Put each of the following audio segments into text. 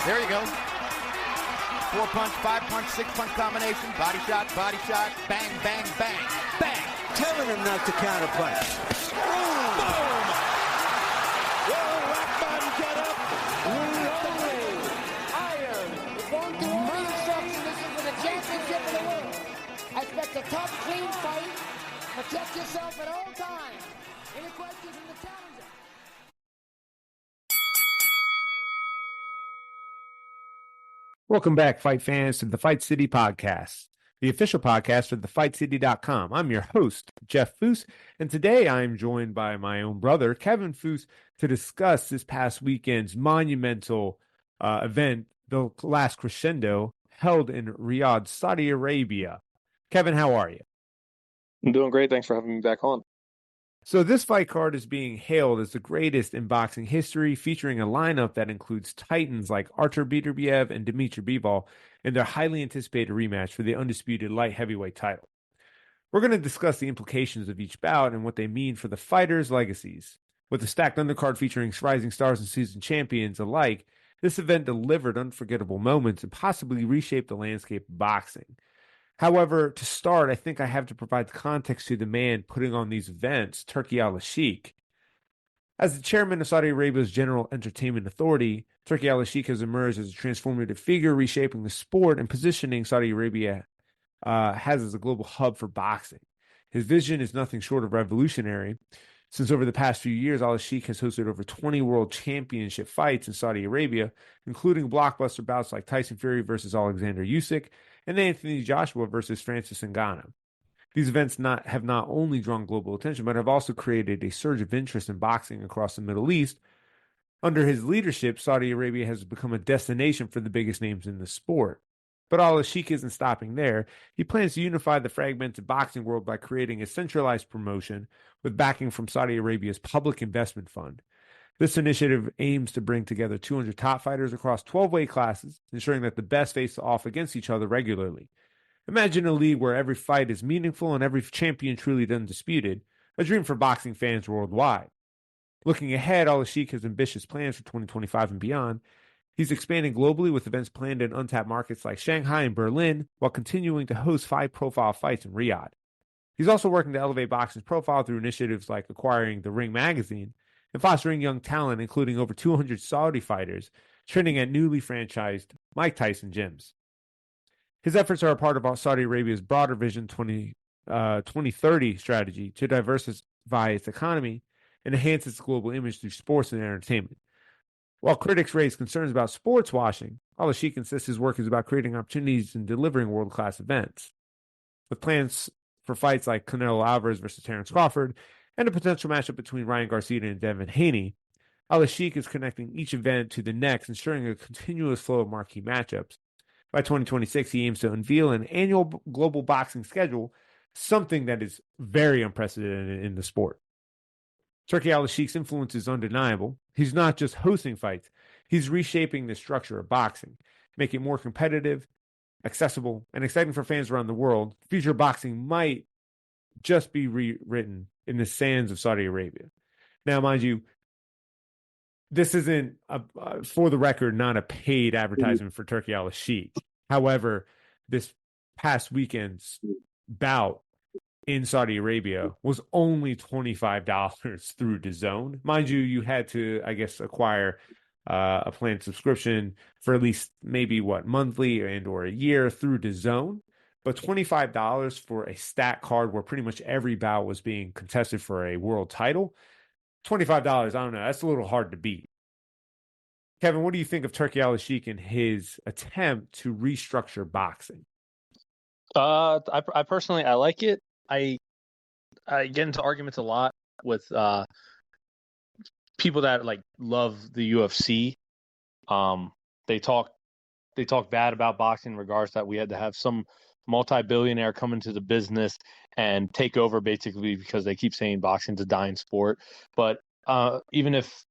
There you go. 4-punch, 5-punch, 6-punch combination. Body shot, bang, bang, bang, bang. Telling him not to counterpunch. Boom! Will rock bottom get up? Iron. Going through all the instructions. This is for the championship of the world. I expect a tough, clean fight. Protect yourself at all times. Any questions from the challenger? Welcome back, fight fans, to the Fight City Podcast, the official podcast of thefightcity.com. I'm your host, Jeff Foose, and today I'm joined by my own brother, Kevin Foose, to discuss this past weekend's monumental event, the last crescendo, held in Riyadh, Saudi Arabia. Kevin, how are you? I'm doing great. Thanks for having me back on. So this fight card is being hailed as the greatest in boxing history, featuring a lineup that includes titans like Artur Beterbiev and Dmitry Bivol in their highly anticipated rematch for the undisputed light heavyweight title. We're going to discuss the implications of each bout and what they mean for the fighters' legacies. With a stacked undercard featuring rising stars and seasoned champions alike, this event delivered unforgettable moments and possibly reshaped the landscape of boxing. However, to start, I think I have to provide the context to the man putting on these events, Turki Al-Sheikh. As the chairman of Saudi Arabia's General Entertainment Authority, Turki Al-Sheikh has emerged as a transformative figure, reshaping the sport and positioning Saudi Arabia as a global hub for boxing. His vision is nothing short of revolutionary. Since over the past few years, Al-Sheikh has hosted over 20 world championship fights in Saudi Arabia, including blockbuster bouts like Tyson Fury versus Alexander Usyk and Anthony Joshua versus Francis Ngannou. These events have not only drawn global attention, but have also created a surge of interest in boxing across the Middle East. Under his leadership, Saudi Arabia has become a destination for the biggest names in the sport. But Al-Sheikh isn't stopping there. He plans to unify the fragmented boxing world by creating a centralized promotion with backing from Saudi Arabia's Public Investment Fund. This initiative aims to bring together 200 top fighters across 12 weight classes, ensuring that the best face off against each other regularly. Imagine a league where every fight is meaningful and every champion truly undisputed, a dream for boxing fans worldwide. Looking ahead, Al-Sheikh has ambitious plans for 2025 and beyond. He's expanding globally with events planned in untapped markets like Shanghai and Berlin, while continuing to host high-profile fights in Riyadh. He's also working to elevate boxing's profile through initiatives like acquiring The Ring magazine and fostering young talent, including over 200 Saudi fighters, training at newly franchised Mike Tyson gyms. His efforts are a part of Saudi Arabia's broader Vision 2030 strategy to diversify its economy and enhance its global image through sports and entertainment. While critics raise concerns about sports washing, Al-Sheikh insists his work is about creating opportunities and delivering world-class events. With plans for fights like Canelo Alvarez versus Terence Crawford and a potential matchup between Ryan Garcia and Devin Haney, Al-Sheikh is connecting each event to the next, ensuring a continuous flow of marquee matchups. By 2026, he aims to unveil an annual global boxing schedule, something that is very unprecedented in the sport. Turki Al-Sheikh's influence is undeniable. He's not just hosting fights, he's reshaping the structure of boxing, making it more competitive, accessible, and exciting for fans around the world. The future of boxing might just be rewritten in the sands of Saudi Arabia. Now, mind you, this isn't, for the record, not a paid advertisement for Turki Al-Sheikh. However, this past weekend's bout in Saudi Arabia was only $25 through DAZN. Mind you, you had to, I guess, acquire a planned subscription for at least maybe monthly and or a year through DAZN. But $25 for a stat card where pretty much every bout was being contested for a world title, $25, I don't know, that's a little hard to beat. Kevin, what do you think of Turki Al-Sheikh and his attempt to restructure boxing? I personally, I like it. I get into arguments a lot with people that love the UFC. They talk bad about boxing in regards that we had to have some multi-billionaire come into the business and take over basically because they keep saying boxing's a dying sport. But even if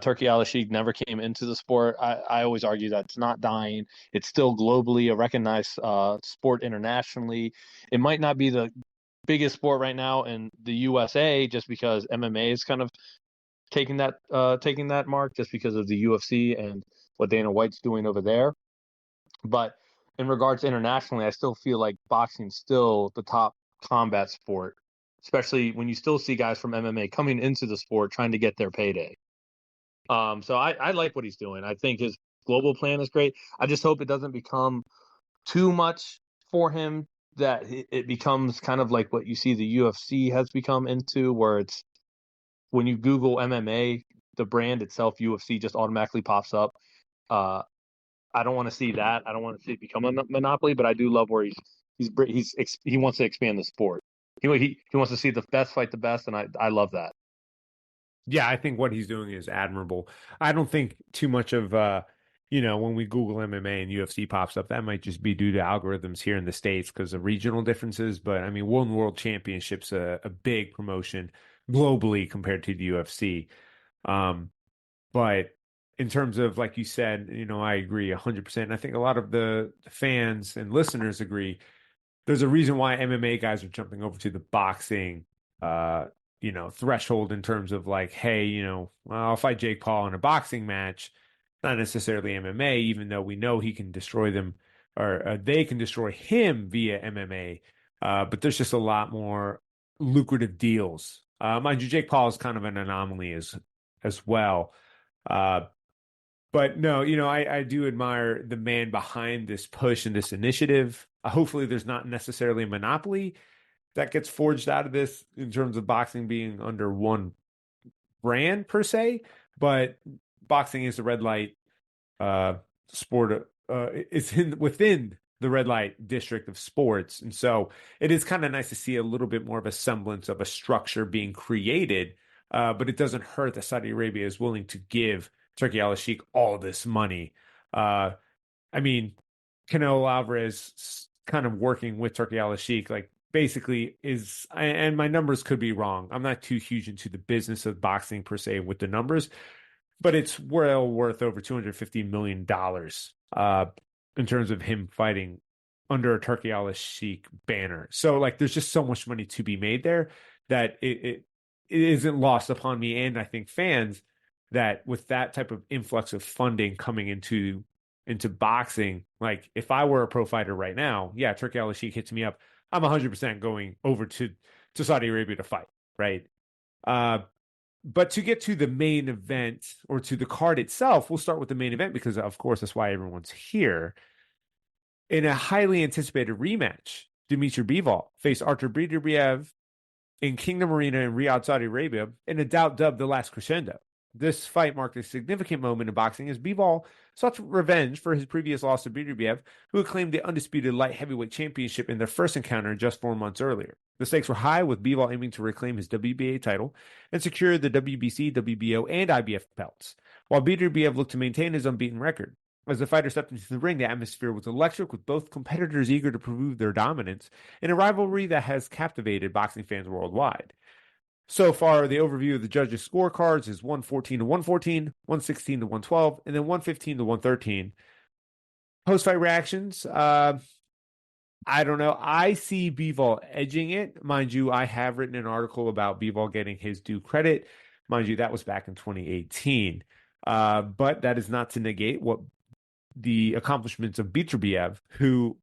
Turki Al-Sheikh never came into the sport, I always argue that it's not dying. It's still globally a recognized sport internationally. It might not be the biggest sport right now in the USA just because MMA is kind of taking that mark just because of the UFC and what Dana White's doing over there. But in regards to internationally, I still feel like boxing's still the top combat sport, especially when you still see guys from MMA coming into the sport trying to get their payday. So I like what he's doing. I think his global plan is great. I just hope it doesn't become too much for him, that it becomes kind of like what you see the UFC has become into, where it's when you Google MMA, the brand itself, UFC, just automatically pops up. I don't want to see that. I don't want to see it become a monopoly, but I do love where he wants to expand the sport. He wants to see the best fight the best, and I love that. Yeah, I think what he's doing is admirable. I don't think too much of when we Google MMA and UFC pops up, that might just be due to algorithms here in the States because of regional differences. But I mean, One World Championship's a big promotion globally compared to the UFC. But in terms of, like you said, I agree 100%. I think a lot of the fans and listeners agree. There's a reason why MMA guys are jumping over to the boxing threshold in terms of like, hey, well, I'll fight Jake Paul in a boxing match, not necessarily MMA, even though we know he can destroy them or they can destroy him via MMA. But there's just a lot more lucrative deals. Mind you, Jake Paul is kind of an anomaly as well. But no, I do admire the man behind this push and this initiative. Hopefully there's not necessarily a monopoly that gets forged out of this in terms of boxing being under one brand per se, but boxing is a red light sport. It's within the red light district of sports. And so it is kind of nice to see a little bit more of a semblance of a structure being created, but it doesn't hurt that Saudi Arabia is willing to give Turki Al-Sheikh all this money. I mean, Canelo Alvarez kind of working with Turki Al-Sheikh, like basically is, and my numbers could be wrong. I'm not too huge into the business of boxing per se with the numbers, but it's well worth over $250 million in terms of him fighting under a Turki Al-Sheikh banner. So like, there's just so much money to be made there that it isn't lost upon me. And I think fans that with that type of influx of funding coming into boxing, like if I were a pro fighter right now, yeah, Turki Al-Sheikh hits me up, I'm 100% going over to Saudi Arabia to fight, right? But to get to the main event or to the card itself, we'll start with the main event because, of course, that's why everyone's here. In a highly anticipated rematch, Dmitry Bivol faced Artur Beterbiev in Kingdom Arena in Riyadh, Saudi Arabia, in a bout dubbed the Last Crescendo. This fight marked a significant moment in boxing as Bivol sought revenge for his previous loss to Beterbiev, who had claimed the undisputed light heavyweight championship in their first encounter just 4 months earlier. The stakes were high, with Bivol aiming to reclaim his WBA title and secure the WBC, WBO, and IBF belts, while Beterbiev looked to maintain his unbeaten record. As the fighter stepped into the ring, the atmosphere was electric, with both competitors eager to prove their dominance in a rivalry that has captivated boxing fans worldwide. So far, the overview of the judges' scorecards is 114 to 114, 116 to 112, and then 115 to 113. Post-fight reactions, I don't know. I see Bivol edging it. Mind you, I have written an article about Bivol getting his due credit. Mind you, that was back in 2018. But that is not to negate what the accomplishments of Beterbiev, who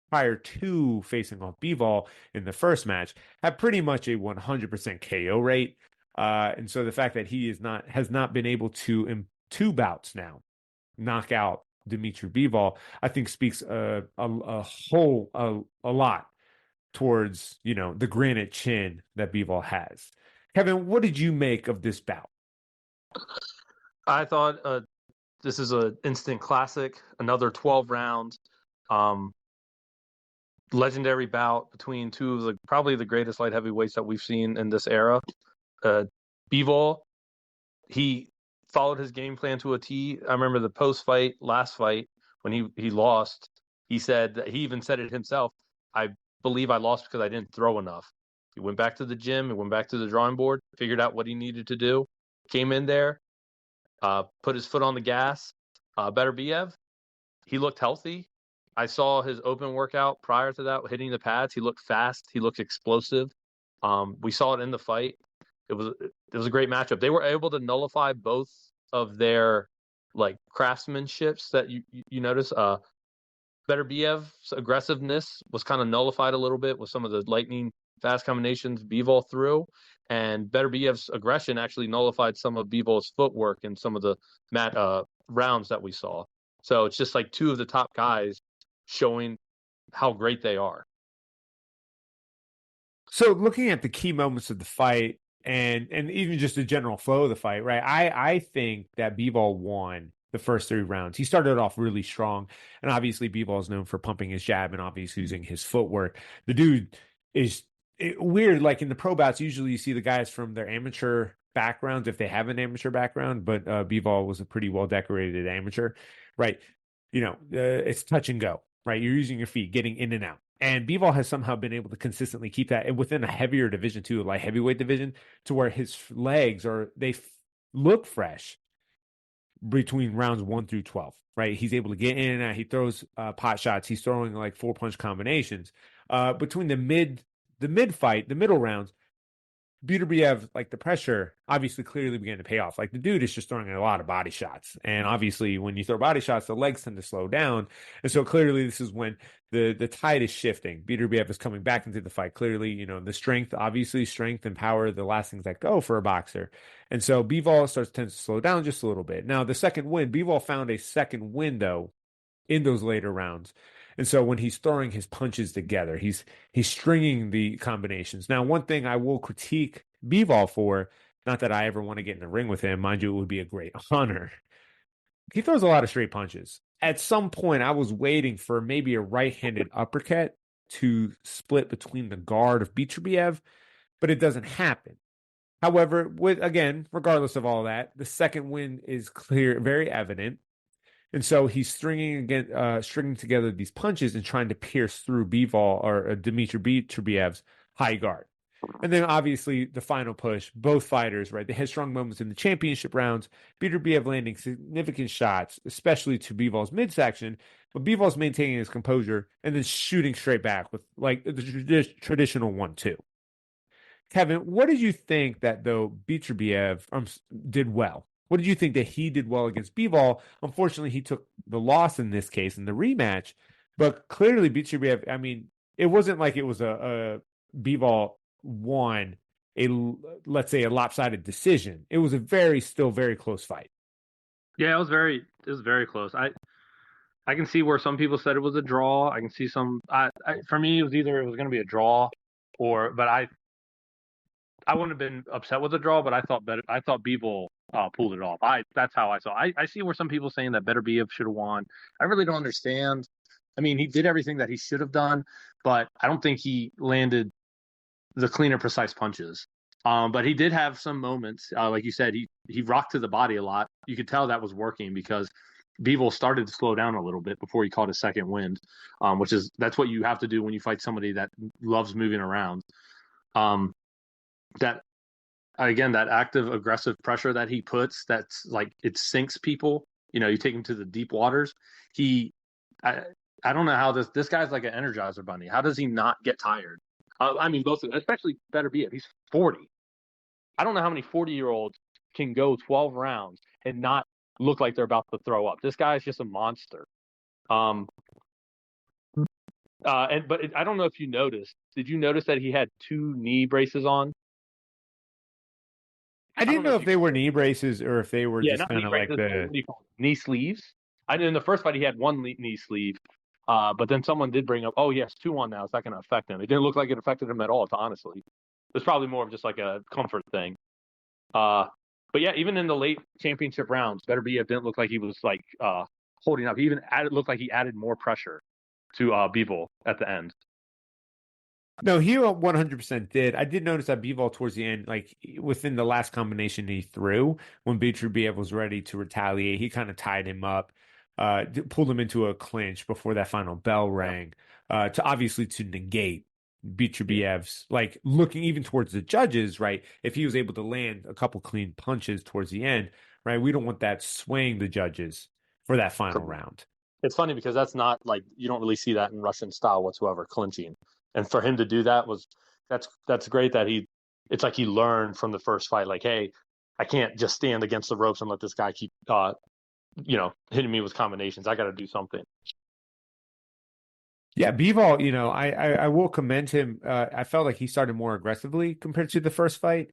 prior to facing off Bivol in the first match, had pretty much a 100% KO rate. And so the fact that he has not been able to, in 2 bouts now, knock out Dmitry Bivol, I think speaks a lot towards, the granite chin that Bivol has. Kevin, what did you make of this bout? I thought this is an instant classic, another 12 rounds. Legendary bout between two of probably the greatest light heavyweights that we've seen in this era. Bivol, he followed his game plan to a T. I remember the post-fight, last fight, when he lost, he said that he even said it himself. I believe I lost because I didn't throw enough. He went back to the gym, he went back to the drawing board, figured out what he needed to do, came in there, put his foot on the gas. Beterbiev, he looked healthy. I saw his open workout prior to that, hitting the pads. He looked fast. He looked explosive. We saw it in the fight. it was a great matchup. They were able to nullify both of their like craftsmanships that you notice. Beterbiev's aggressiveness was kind of nullified a little bit with some of the lightning fast combinations Bivol threw, and Beterbiev's aggression actually nullified some of Bivol's footwork in some of the rounds that we saw. So it's just like two of the top guys showing how great they are. So looking at the key moments of the fight and even just the general flow of the fight, right? I think that Bivol won the first 3 rounds. He started off really strong, and obviously Bivol is known for pumping his jab and obviously using his footwork. The dude is weird. Like in the pro bouts, usually you see the guys from their amateur backgrounds if they have an amateur background, but Bivol was a pretty well decorated amateur, right? It's touch and go, right? You're using your feet, getting in and out. And Bivol has somehow been able to consistently keep that within a heavier division too, like heavyweight division, to where his legs look fresh between rounds 1 through 12, right? He's able to get in and out. He throws pot shots. He's throwing like 4-punch combinations. Between the mid fight, the middle rounds, Beterbiev, like the pressure obviously clearly began to pay off. Like the dude is just throwing a lot of body shots. And obviously when you throw body shots, the legs tend to slow down. And so clearly this is when the tide is shifting. Beterbiev is coming back into the fight. Clearly, the strength and power, the last things that go for a boxer. And so Bivol tends to slow down just a little bit. Now the second win, Bivol found a second window in those later rounds. And so when he's throwing his punches together, he's stringing the combinations. Now, one thing I will critique Bivol for, not that I ever want to get in the ring with him, mind you, it would be a great honor. He throws a lot of straight punches. At some point, I was waiting for maybe a right-handed uppercut to split between the guard of Beterbiev, but it doesn't happen. However, regardless of all that, the second win is clear, very evident. And so he's stringing together these punches and trying to pierce through Bivol or Dmitry Beterbiev's high guard. And then obviously the final push, both fighters, right? They had strong moments in the championship rounds. Beterbiev landing significant shots, especially to Bivol's midsection, but Bivol's maintaining his composure and then shooting straight back with like the traditional 1-2. Kevin, what did you think that though Beterbiev did well? What did you think that he did well against Bivol? Unfortunately, he took the loss in this case in the rematch, but clearly Beterbiev, I mean, it wasn't like it was a Bivol won let's say a lopsided decision. It was still very close fight. Yeah, it was very close. I can see where some people said it was a draw. I can see some. For me, it was going to be a draw, but I wouldn't have been upset with a draw. But I thought Bivol pulled it off. That's how I saw. I see where some people saying that Beterbiev should have won. I really don't understand. I mean, he did everything that he should have done, but I don't think he landed the cleaner, precise punches. But he did have some moments, like you said, he rocked to the body a lot. You could tell that was working because Bivol started to slow down a little bit before he caught his second wind, that's what you have to do when you fight somebody that loves moving around. That active, aggressive pressure that he puts, that's like it sinks people. You take him to the deep waters. I don't know how this guy's like an Energizer bunny. How does he not get tired? I mean, both, especially Beterbiev. He's 40. I don't know how many 40-year-olds can go 12 rounds and not look like they're about to throw up. This guy is just a monster. But I don't know if you noticed. Did you notice that he had 2 knee braces on? I didn't know if they were knee braces or if they were just kind of like the knee sleeves. In the first fight, he had 1 knee sleeve. But then someone did bring up, oh, he has 2 on now. It's not going to affect him. It didn't look like it affected him at all, honestly. It was probably more of just like a comfort thing. But yeah, even in the late championship rounds, Beterbiev didn't look like he was like holding up. He even looked like he added more pressure to Bivol at the end. No, he 100% did. I did notice that Bivol towards the end, like within the last combination he threw, when Beterbiev was ready to retaliate, he kind of tied him up. Pulled him into a clinch before that final bell rang, to negate Beterbiev's, like looking even towards the judges, right? If he was able to land a couple clean punches towards the end, right? We don't want that swaying the judges for that final round. It's funny because that's not like, you don't really see that in Russian style whatsoever, clinching. And for him to do that that's great that he it's like he learned from the first fight, like, hey, I can't just stand against the ropes and let this guy keep, hitting me with combinations. I got to do something. Yeah, Bivol, I will commend him. I felt like he started more aggressively compared to the first fight,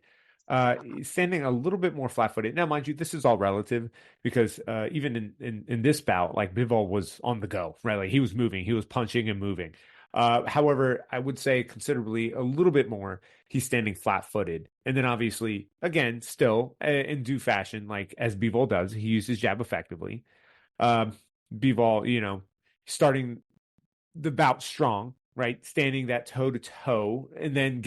standing a little bit more flat-footed. Now, mind you, this is all relative because even in this bout, like Bivol was on the go, right? Like he was moving, he was punching and moving. However, I would say considerably a little bit more, he's standing flat-footed. And then obviously, again, still in due fashion, like as Bivol does, he uses jab effectively. Bivol, starting the bout strong, right? Standing that toe to toe and then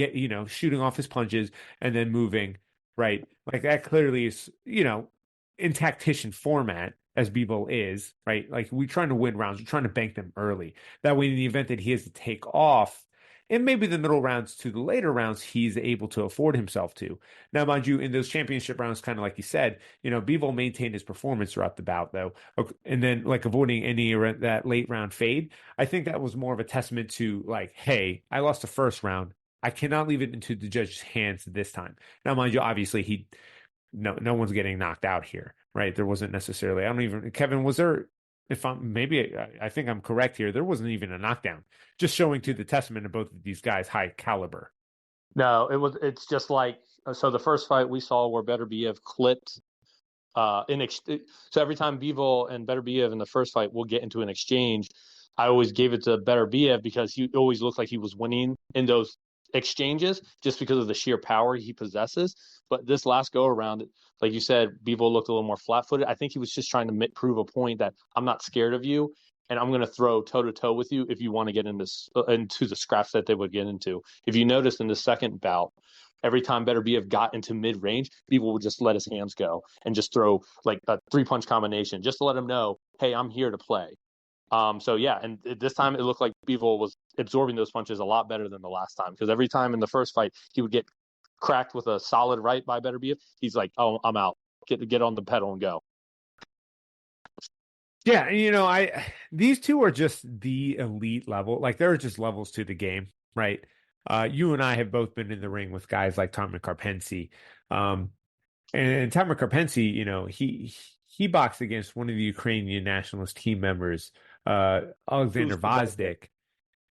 shooting off his punches and then moving, right? Like that clearly is, in tactician format as Bivol is, right? Like we're trying to win rounds, we're trying to bank them early. That way, in the event that he has to take off, and maybe the middle rounds to the later rounds, he's able to afford himself to. Now, mind you, in those championship rounds, kind of like you said, Bivol maintained his performance throughout the bout, though, and then like avoiding any that late round fade. I think that was more of a testament to like, hey, I lost the first round. I cannot leave it into the judge's hands this time. Now, mind you, obviously no one's getting knocked out here, right? There wasn't necessarily. I don't even. Kevin, was there? I think I'm correct here. There wasn't even a knockdown, just showing to the testament of both of these guys' high caliber. No, it's just like, so the first fight we saw where Beterbiev clipped, so every time Bivol and Beterbiev in the first fight will get into an exchange, I always gave it to Beterbiev because he always looked like he was winning in those exchanges just because of the sheer power he possesses. But this last go around, like you said, Bivol looked a little more flat-footed. I think he was just trying to prove a point that I'm not scared of you, and I'm going to throw toe-to-toe with you if you want to get into the scraps that they would get into. If you notice in the second bout, every time Beterbiev got into mid-range, Bivol would just let his hands go and just throw like a three-punch combination just to let him know, hey, I'm here to play. So yeah, and this time it looked like Bivol was absorbing those punches a lot better than the last time, because every time in the first fight he would get cracked with a solid right by Beterbiev, he's like, oh, I'm out. Get on the pedal and go. Yeah, these two are just the elite level. Like there are just levels to the game, right? You and I have both been in the ring with guys like Tommy Karpency. And Tommy Karpency, he boxed against one of the Ukrainian nationalist team members, Alexander Vazdik.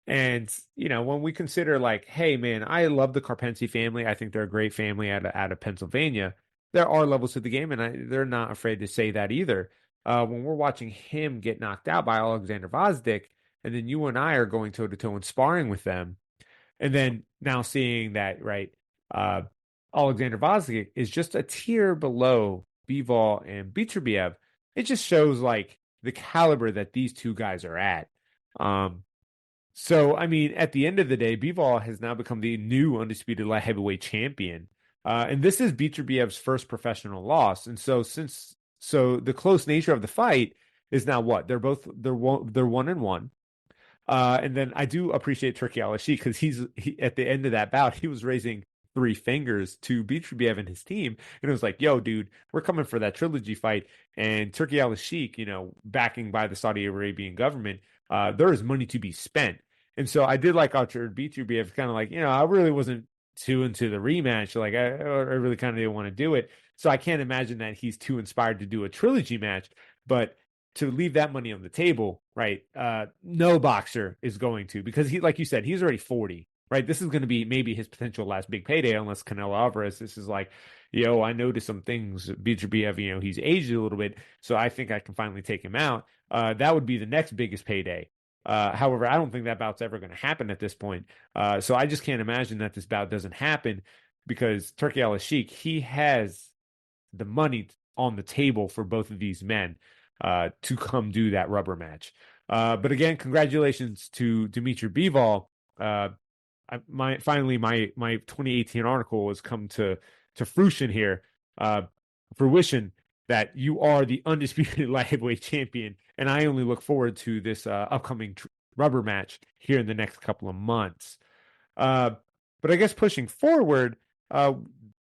And, when we consider like, hey, man, I love the Karpency family. I think they're a great family out of Pennsylvania. There are levels to the game, and they're not afraid to say that either. When we're watching him get knocked out by Alexander Vazdik, and then you and I are going toe-to-toe and sparring with them, and then now seeing that, right, Alexander Vazdik is just a tier below Bivol and Beterbiev, it just shows like the caliber that these two guys are at. So, I mean, at the end of the day, Bivol has now become the new undisputed light heavyweight champion. And this is Beterbiev's first professional loss. And so the close nature of the fight is now what? They're 1-1. And then I do appreciate Turki Al-Ashik because he at the end of that bout, he was raising 3 fingers to Beterbiev and his team. And it was like, yo, dude, we're coming for that trilogy fight. And Turki Al-Ashik, backing by the Saudi Arabian government, there is money to be spent. And so I did like Artur Beterbiev, kind of like, I really wasn't too into the rematch. Like I really kind of didn't want to do it. So I can't imagine that he's too inspired to do a trilogy match, but to leave that money on the table, right? No boxer is going to, because he, like you said, he's already 40, right? This is going to be maybe his potential last big payday, unless Canelo Alvarez, this is like, I noticed some things. Beterbiev, he's aged a little bit, so I think I can finally take him out. That would be the next biggest payday. However, I don't think that bout's ever going to happen at this point. So I just can't imagine that this bout doesn't happen, because Turki Al-Ashik, he has the money on the table for both of these men to come do that rubber match. But again, congratulations to Dmitry Bivol. Finally, my 2018 article has come to fruition here. Fruition that you are the undisputed light heavyweight champion, and I only look forward to this upcoming rubber match here in the next couple of months. But I guess pushing forward,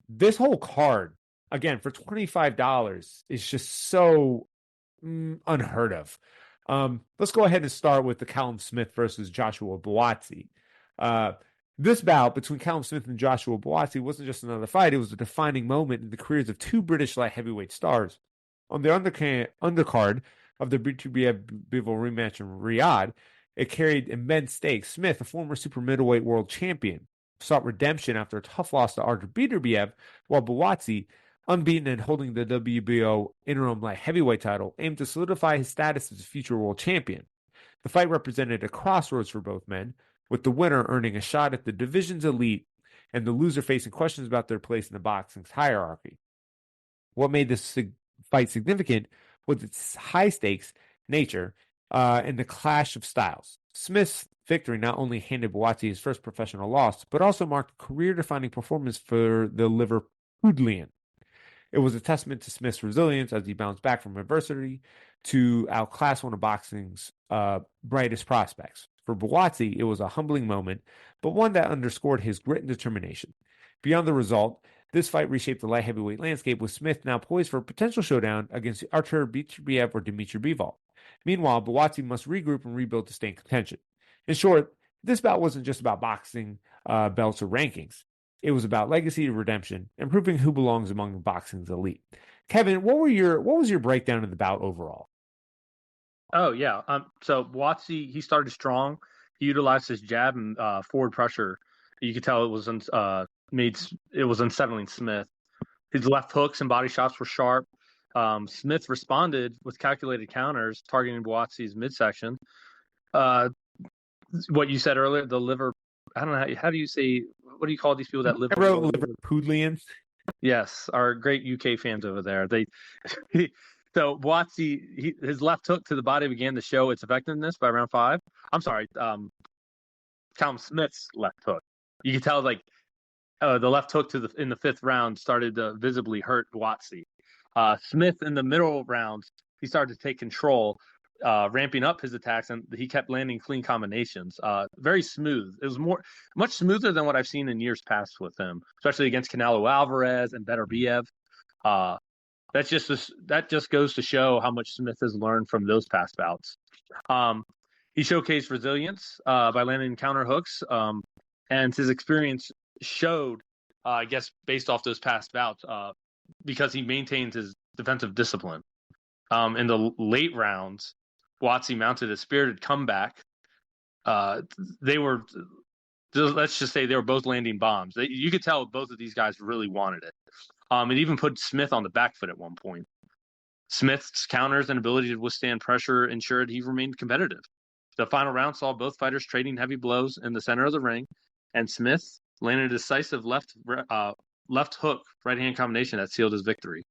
this whole card, again, for $25 is just so unheard of. Let's go ahead and start with the Callum Smith versus Joshua Buatsi. This bout between Callum Smith and Joshua Buatsi wasn't just another fight, it was a defining moment in the careers of two British light heavyweight stars. On the undercard of the Beterbiev Bivol rematch in Riyadh, it carried immense stakes. Smith, a former super middleweight world champion, sought redemption after a tough loss to Artur Beterbiev, while Buatsi, unbeaten and holding the WBO interim light heavyweight title, aimed to solidify his status as a future world champion. The fight represented a crossroads for both men, with the winner earning a shot at the division's elite and the loser facing questions about their place in the boxing's hierarchy. What made this fight significant was its high-stakes nature and the clash of styles. Smith's victory not only handed Buatsi his first professional loss, but also marked a career-defining performance for the Liverpudlian. It was a testament to Smith's resilience as he bounced back from adversity to outclass one of boxing's brightest prospects. For Buatsi, it was a humbling moment, but one that underscored his grit and determination. Beyond the result, this fight reshaped the light heavyweight landscape, with Smith now poised for a potential showdown against Artur Beterbiev or Dmitry Bivol. Meanwhile, Buatsi must regroup and rebuild to stay in contention. In short, this bout wasn't just about boxing belts or rankings. It was about legacy and redemption and proving who belongs among boxing's elite. Kevin, what was your breakdown of the bout overall? Oh yeah. So Buatsi, he started strong. He utilized his jab and forward pressure. You could tell it was unsettling Smith. His left hooks and body shots were sharp. Smith responded with calculated counters, targeting Buatsi's midsection. What you said earlier, the liver. I don't know how do you say. What do you call these people that live? I wrote Liverpudlians. Yes, our great UK fans over there. So Buatsi, his left hook to the body began to show its effectiveness by round 5. I'm sorry, Callum Smith's left hook. You could tell the left hook in the 5th round started to visibly hurt Buatsi. Smith in the middle rounds, he started to take control, ramping up his attacks, and he kept landing clean combinations. Very smooth. It was much smoother than what I've seen in years past with him, especially against Canelo Alvarez and Beterbiev. That just goes to show how much Smith has learned from those past bouts. He showcased resilience by landing counter hooks, and his experience showed, I guess, based off those past bouts, because he maintains his defensive discipline. In the late rounds, Buatsi mounted a spirited comeback. Let's just say they were both landing bombs. You could tell both of these guys really wanted it. It even put Smith on the back foot at one point. Smith's counters and ability to withstand pressure ensured he remained competitive. The final round saw both fighters trading heavy blows in the center of the ring, and Smith landed a decisive left hook right-hand combination that sealed his victory.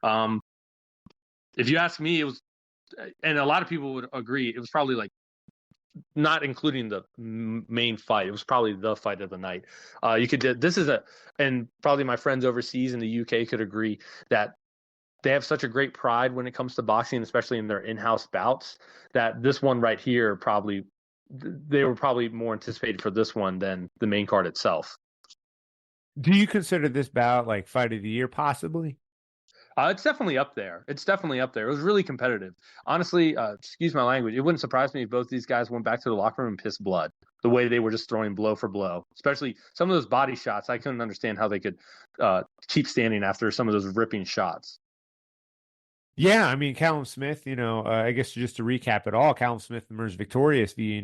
If you ask me, it was, and a lot of people would agree, it was probably not including the main fight, it was probably the fight of the night. And probably my friends overseas in the UK could agree that they have such a great pride when it comes to boxing, especially in their in-house bouts, that this one right here they were probably more anticipated for this one than the main card itself. Do you consider this bout like fight of the year, possibly? It's definitely up there. It was really competitive. Honestly, excuse my language, it wouldn't surprise me if both these guys went back to the locker room and pissed blood, the way they were just throwing blow for blow. Especially some of those body shots. I couldn't understand how they could keep standing after some of those ripping shots. Yeah, I mean, Callum Smith, I guess just to recap it all, Callum Smith emerged victorious via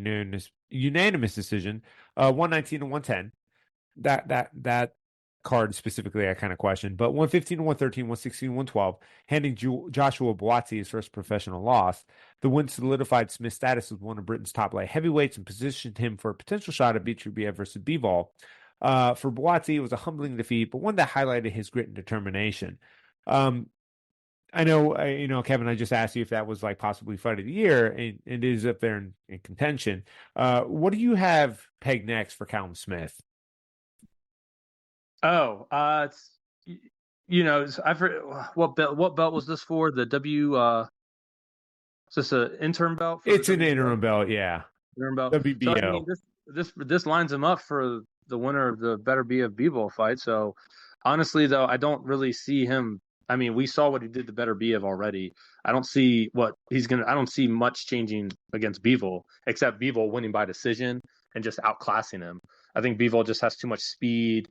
unanimous decision, 119 to 110. That card specifically I kind of questioned, but 115 to 113, 116 to 112, handing Joshua Buatsi his first professional loss. The win solidified Smith's status as one of Britain's top light heavyweights and positioned him for a potential shot at Beterbiev versus Bivol. For Buatsi, it was a humbling defeat, but one that highlighted his grit and determination. I know, Kevin, I just asked you if that was possibly fight of the year, and it is up there in contention. What do you have pegged next for Callum Smith? Oh, I've heard, what belt was this for? The is this an interim belt? It's an interim belt, yeah. Interim belt. WBO. So, I mean, this lines him up for the winner of the Beterbiev Bivol fight. So honestly, though, I don't really see him. I mean, we saw what he did to Beterbiev already. I don't see much changing against Bivol, except Bivol winning by decision and just outclassing him. I think Bivol just has too much speed,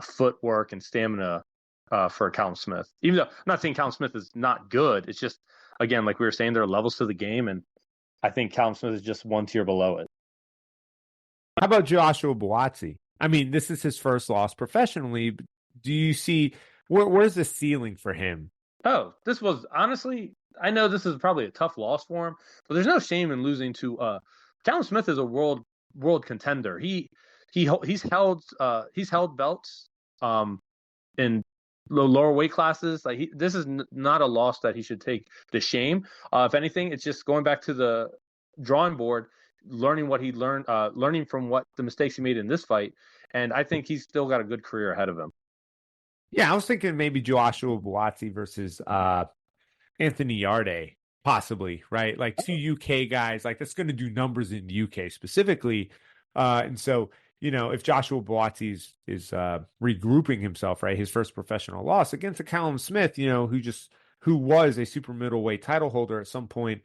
footwork, and stamina for Callum Smith. Even though I'm not saying Callum Smith is not good, it's just, again, like we were saying, there are levels to the game, and I think Callum Smith is just one tier below it. How about Joshua Buatsi? I mean, this is his first loss professionally. Do you see where's the ceiling for him? Oh, this was honestly, I know this is probably a tough loss for him, but there's no shame in losing to Callum Smith is a world contender. He's held belts in the lower weight classes. Like this is not a loss that he should take to shame. If anything, it's just going back to the drawing board, learning what he learned, learning from what the mistakes he made in this fight, and I think he's still got a good career ahead of him. Yeah, I was thinking maybe Joshua Buatsi versus Anthony Yarde, possibly, right? Like two UK guys, like that's going to do numbers in the UK specifically. And so, if Joshua Buatsi is regrouping himself, right, his first professional loss against a Callum Smith, who was a super middleweight title holder at some point,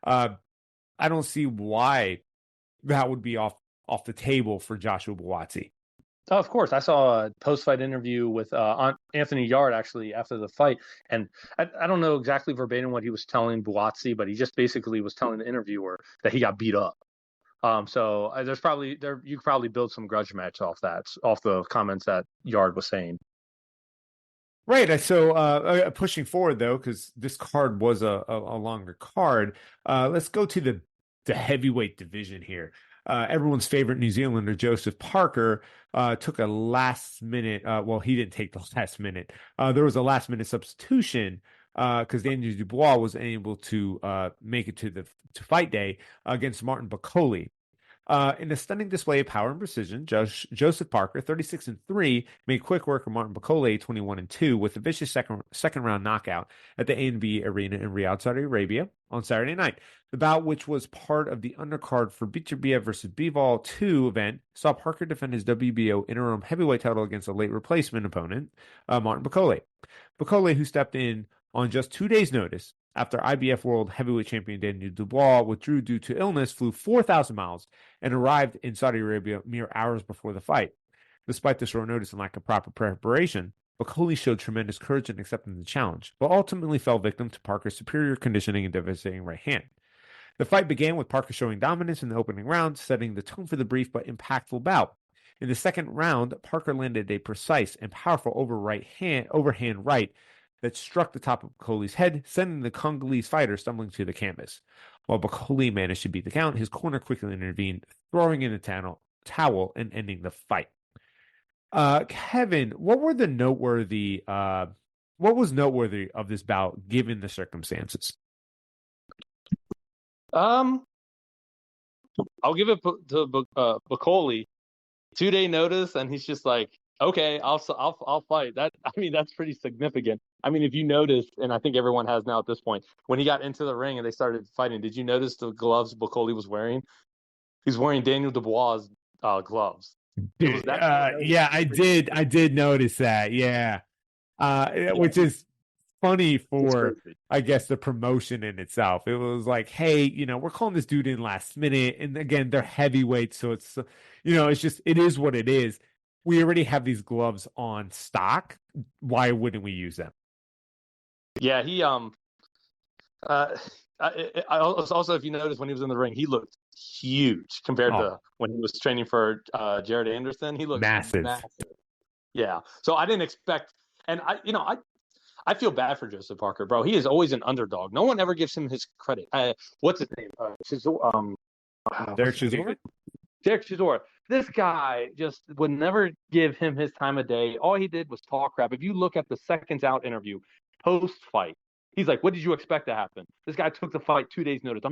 I don't see why that would be off the table for Joshua Buatsi. Oh, of course. I saw a post-fight interview with Anthony Yarde actually after the fight, and I don't know exactly verbatim what he was telling Buatsi, but he just basically was telling the interviewer that he got beat up. So you could probably build some grudge match off the comments that Yarde was saying. Right. So pushing forward though, because this card was a longer card. Let's go to the heavyweight division here. Everyone's favorite New Zealander, Joseph Parker, took a last minute. Well, he didn't take the last minute. There was a last minute substitution because Daniel Dubois was able to make it to fight day against Martin Bakole. In a stunning display of power and precision, Joseph Parker, 36-3, made quick work of Martin Bakole, 21-2, with a vicious second round knockout at the A&B Arena in Riyadh, Saudi Arabia, on Saturday night. The bout, which was part of the undercard for Beterbiev versus Bivol 2 event, saw Parker defend his WBO interim heavyweight title against a late replacement opponent, Martin Bakole. Bakole, who stepped in on just 2 days' notice after IBF World Heavyweight Champion Daniel Dubois withdrew due to illness, flew 4,000 miles and arrived in Saudi Arabia mere hours before the fight. Despite the short notice and lack of proper preparation, Bakole showed tremendous courage in accepting the challenge, but ultimately fell victim to Parker's superior conditioning and devastating right hand. The fight began with Parker showing dominance in the opening round, setting the tone for the brief but impactful bout. In the second round, Parker landed a precise and powerful overhand right that struck the top of Bakole's head, sending the Congolese fighter stumbling to the canvas. While Bakole managed to beat the count, his corner quickly intervened, throwing in the towel and ending the fight. Kevin, what was noteworthy of this bout given the circumstances? I'll give it to Bakole. 2-day notice, and he's just like, okay, I'll fight. That's pretty significant. I mean, if you noticed, and I think everyone has now at this point, when he got into the ring and they started fighting, did you notice the gloves Bakole was wearing? He's wearing Daniel Dubois' gloves. Yeah, I did notice that. Yeah, which is funny for, I guess, the promotion in itself. It was like, hey, we're calling this dude in last minute, and again, they're heavyweights, so it's, it is what it is. We already have these gloves on stock. Why wouldn't we use them? Yeah, he also, if you notice, when he was in the ring, he looked huge compared to when he was training for Jared Anderson. He looked massive. Yeah, so I didn't expect, and I feel bad for Joseph Parker, bro. He is always an underdog. No one ever gives him his credit. What's his name? Derek Chisora? Derek Chisora. This guy just would never give him his time of day. All he did was talk crap. If you look at the seconds out interview post-fight, he's like, what did you expect to happen? This guy took the fight 2 days notice.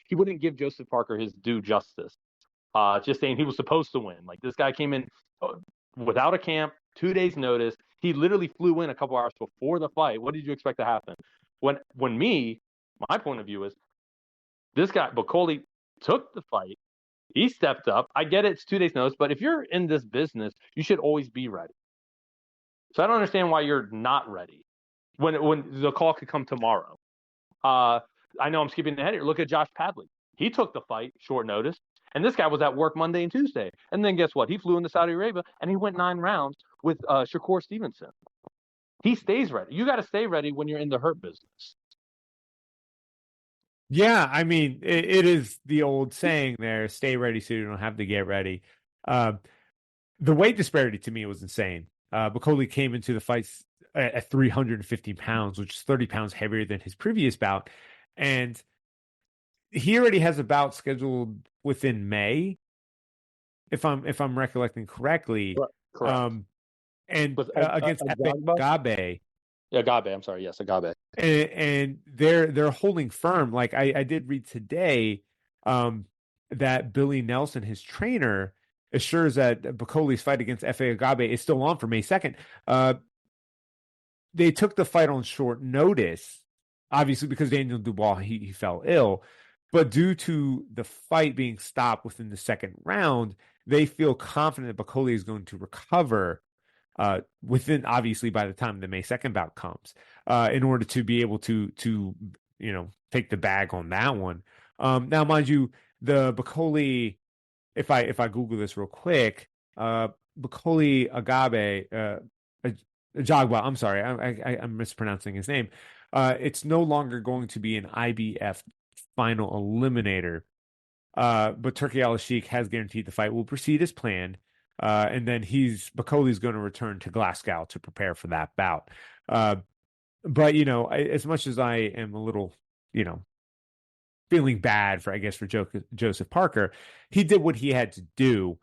He wouldn't give Joseph Parker his due justice. Just saying he was supposed to win. Like, this guy came in without a camp, 2 days notice. He literally flew in a couple hours before the fight. What did you expect to happen? My point of view is, this guy, Bakole, took the fight. He stepped up. I get it, it's 2 days notice, but if you're in this business, you should always be ready. So I don't understand why you're not ready when the call could come tomorrow. I know I'm skipping ahead here. Look at Josh Padley. He took the fight short notice, and this guy was at work Monday and Tuesday. And then guess what? He flew into Saudi Arabia, and he went 9 rounds with Shakur Stevenson. He stays ready. You got to stay ready when you're in the hurt business. Yeah, I mean, it is the old saying there, stay ready so you don't have to get ready. The weight disparity to me was insane. Bacoli came into the fights at 350 pounds, which is 30 pounds heavier than his previous bout. And he already has a bout scheduled within May, if I'm recollecting correctly. Correct. And With against Agabe. Agabe, I'm sorry. Yes, Agabe. And they're holding firm. Like I did read today that Billy Nelson, his trainer, assures that Bacoli's fight against Efe Agabe is still on for May 2nd. They took the fight on short notice, obviously because Daniel Dubois he fell ill, but due to the fight being stopped within the second round, they feel confident that Bacoli is going to recover within, obviously, by the time the May 2nd bout comes, in order to be able to take the bag on that one. Now, mind you, the Bacoli, if I Google this real quick, Bacoli Agabe, Jagba, I'm sorry, I'm mispronouncing his name. It's no longer going to be an IBF final eliminator, but Turki Al-Sheikh has guaranteed the fight will proceed as planned. And then Bacoli's going to return to Glasgow to prepare for that bout. But, as much as I am a little, feeling bad for Joseph Parker, he did what he had to do.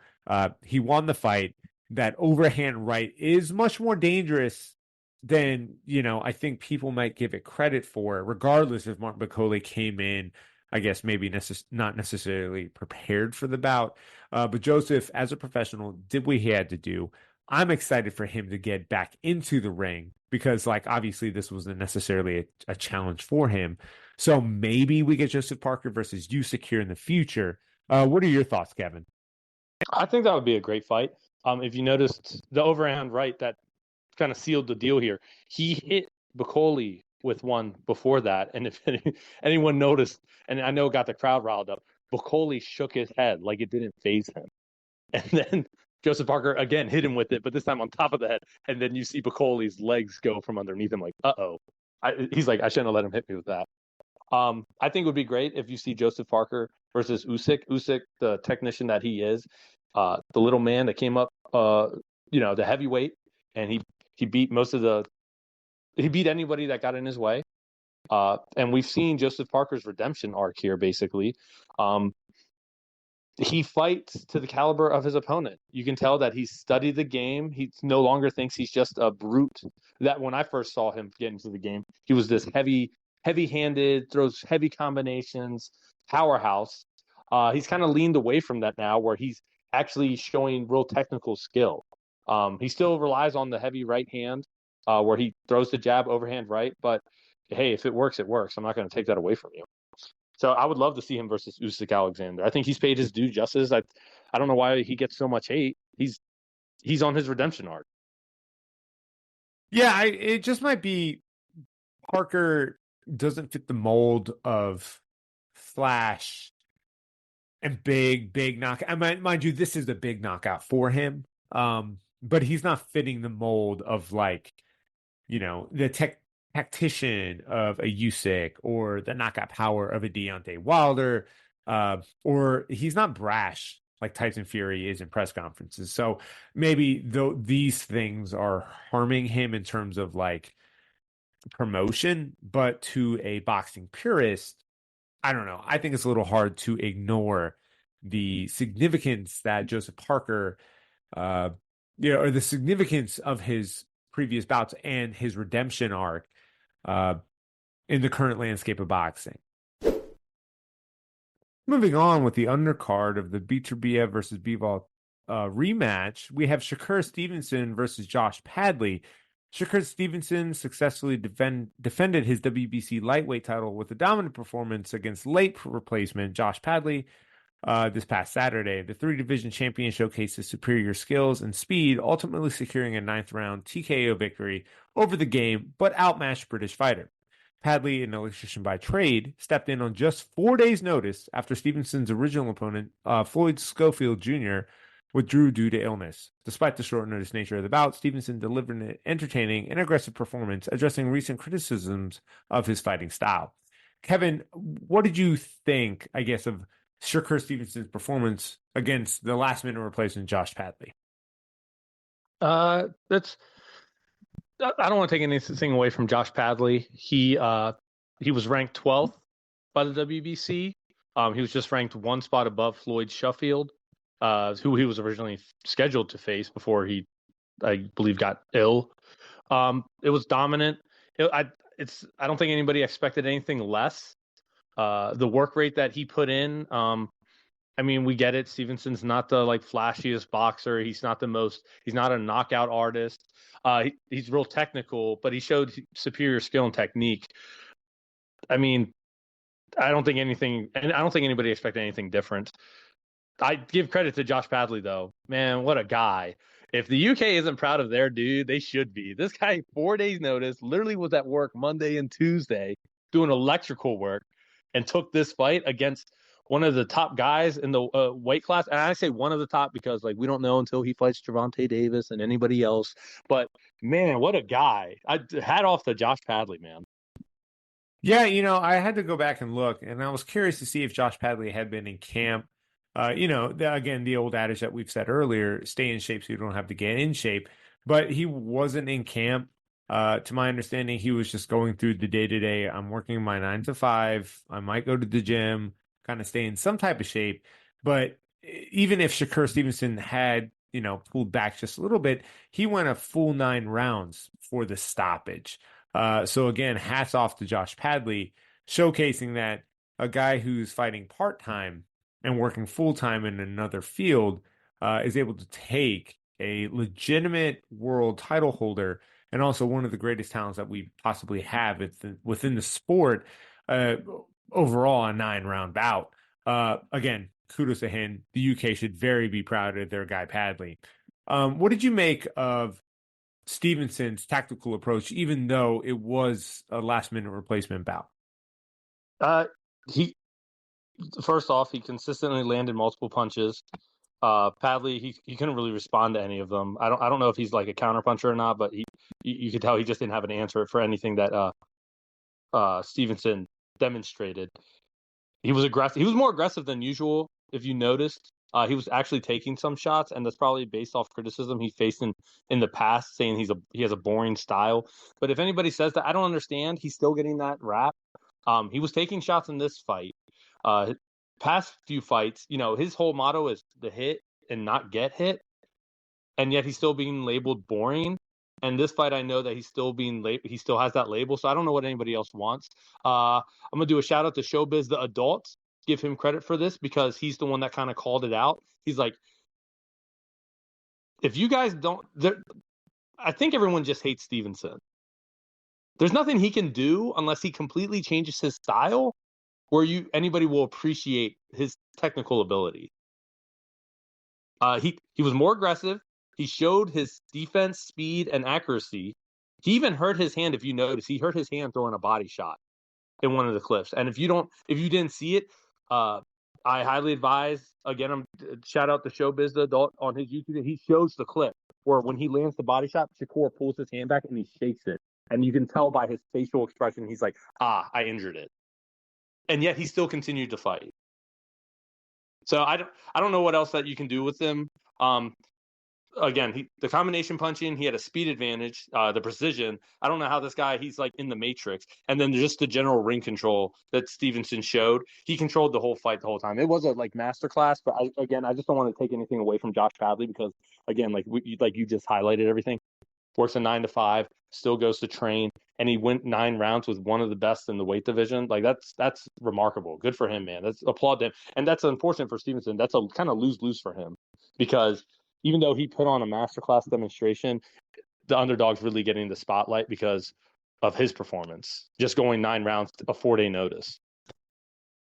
He won the fight. That overhand right is much more dangerous than, I think people might give it credit for, regardless if Martin Bacoli came in, I guess maybe not necessarily prepared for the bout. But Joseph, as a professional, did what he had to do. I'm excited for him to get back into the ring because, obviously this wasn't necessarily a challenge for him. So maybe we get Joseph Parker versus Usyk here in the future. What are your thoughts, Kevin? I think that would be a great fight. If you noticed the overhand right, that kind of sealed the deal here. He hit Bacoli with one before that, and if anyone noticed, and I know it got the crowd riled up, Bacoli shook his head like it didn't faze him. And then Joseph Parker again hit him with it, but this time on top of the head. And then you see Bacoli's legs go from underneath him like, uh-oh. He's like, I shouldn't have let him hit me with that. I think it would be great if you see Joseph Parker versus Usyk. Usyk, the technician that he is, the little man that came up, the heavyweight, and he beat he beat anybody that got in his way. And we've seen Joseph Parker's redemption arc here, basically. He fights to the caliber of his opponent. You can tell that he's studied the game. He no longer thinks he's just a brute. That when I first saw him get into the game, he was this heavy-handed, throws heavy combinations, powerhouse. He's kind of leaned away from that now, where he's actually showing real technical skill. He still relies on the heavy right hand, where he throws the jab overhand right. But hey, if it works, it works. I'm not going to take that away from you. So I would love to see him versus Usyk Alexander. I think he's paid his due justice. I don't know why he gets so much hate. He's on his redemption arc. Yeah, it just might be Parker doesn't fit the mold of flash and big knockout. I mean, mind you, this is a big knockout for him. But he's not fitting the mold of the tactician of a Usyk or the knockout power of a Deontay Wilder, or he's not brash like Tyson Fury is in press conferences. So maybe these things are harming him in terms of promotion, but to a boxing purist, I don't know. I think it's a little hard to ignore the significance that Joseph Parker, or the significance of his previous bouts and his redemption arc in the current landscape of boxing. Moving on with the undercard of the Beterbiev versus Bivol rematch, we have Shakur Stevenson versus Josh Padley. Shakur Stevenson successfully defended his WBC lightweight title with a dominant performance against late replacement Josh Padley this past Saturday. The three-division champion showcased his superior skills and speed, ultimately securing a 9th round TKO victory over the game, but outmatched British fighter. Padley, an electrician by trade, stepped in on just 4 days' notice after Stevenson's original opponent, Floyd Schofield Jr., withdrew due to illness. Despite the short notice nature of the bout, Stevenson delivered an entertaining and aggressive performance, addressing recent criticisms of his fighting style. Kevin, what did you think, I guess, of Shakur Stevenson's performance against the last-minute replacement, Josh Padley? That's. I don't want to take anything away from Josh Padley. He was ranked 12th by the WBC. He was just ranked one spot above Floyd Schofield, who he was originally scheduled to face before he, I believe, got ill. It was dominant. I don't think anybody expected anything less. The work rate that he put in, I mean, we get it. Stevenson's not the flashiest boxer. He's not a knockout artist. He's real technical, but he showed superior skill and technique. I mean, I don't think anybody expected anything different. I give credit to Josh Padley, though. Man, what a guy. If the UK isn't proud of their dude, they should be. This guy, 4 days notice, literally was at work Monday and Tuesday doing electrical work and took this fight against one of the top guys in the weight class. And I say one of the top because we don't know until he fights Gervonta Davis and anybody else. But man, what a guy. Hat off to Josh Padley, man. Yeah, I had to go back and look, and I was curious to see if Josh Padley had been in camp. Again, the old adage that we've said earlier, stay in shape so you don't have to get in shape. But he wasn't in camp. To my understanding, he was just going through the day-to-day. I'm working my 9 to 5. I might go to the gym, kind of stay in some type of shape. But even if Shakur Stevenson had, pulled back just a little bit, he went a full 9 rounds for the stoppage. So again, hats off to Josh Padley, showcasing that a guy who's fighting part-time and working full-time in another field is able to take a legitimate world title holder and also one of the greatest talents that we possibly have within the sport, overall a 9-round bout. Again, kudos to him. The UK should very be proud of their guy Padley. What did you make of Stevenson's tactical approach, even though it was a last-minute replacement bout? First off, he consistently landed multiple punches. Padley, he couldn't really respond to any of them. I don't know if he's like a counterpuncher or not, but you could tell he just didn't have an answer for anything that Stevenson demonstrated. He was aggressive. He was more aggressive than usual, if you noticed. He was actually taking some shots, and that's probably based off criticism he faced in the past, saying he has a boring style. But if anybody says that, I don't understand. He's still getting that rap. He was taking shots in this fight. Past few fights, his whole motto is to hit and not get hit, and yet he's still being labeled boring. And this fight, I know that he's still he still has that label, so I don't know what anybody else wants. I'm gonna do a shout out to Showbiz the Adults. Give him credit for this because he's the one that kind of called it out. He's like, if you guys don't, I think everyone just hates Stevenson. There's nothing he can do unless he completely changes his style where anybody will appreciate his technical ability. He was more aggressive. He showed his defense, speed, and accuracy. He even hurt his hand. If you notice, he hurt his hand throwing a body shot in one of the clips. And if you didn't see it, I highly advise. Again, shout out to Showbiz the Adult on his YouTube. He shows the clip where when he lands the body shot, Shakur pulls his hand back and he shakes it, and you can tell by his facial expression he's like, I injured it, and yet he still continued to fight. So I don't know what else that you can do with him. Again, the combination punching, he had a speed advantage, the precision. I don't know how this guy, he's like in the Matrix. And then just the general ring control that Stevenson showed. He controlled the whole fight the whole time. It was a masterclass, but I just don't want to take anything away from Josh Padley because, again, you just highlighted everything. Works a 9 to 5, still goes to train, and he went 9 rounds with one of the best in the weight division. That's remarkable. Good for him, man. That's applaud him. And that's unfortunate for Stevenson. That's a kind of lose-lose for him because even though he put on a masterclass demonstration, the underdog's really getting the spotlight because of his performance, just going 9 rounds, a 4-day notice.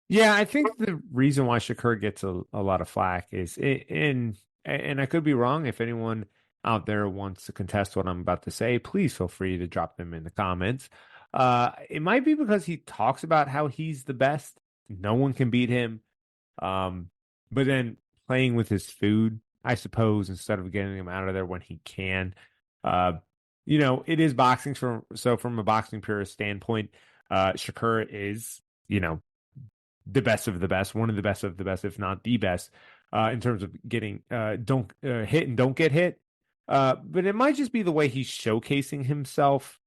Yeah, I think the reason why Shakur gets a lot of flack is, and I could be wrong. If anyone out there wants to contest what I'm about to say, please feel free to drop them in the comments. It might be because he talks about how he's the best. No one can beat him. But then playing with his food, I suppose, instead of getting him out of there when he can. It is boxing so from a boxing purist standpoint, Shakur is, the best of the best, one of the best of the best, if not the best, in terms of getting don't hit and don't get hit. But it might just be the way he's showcasing himself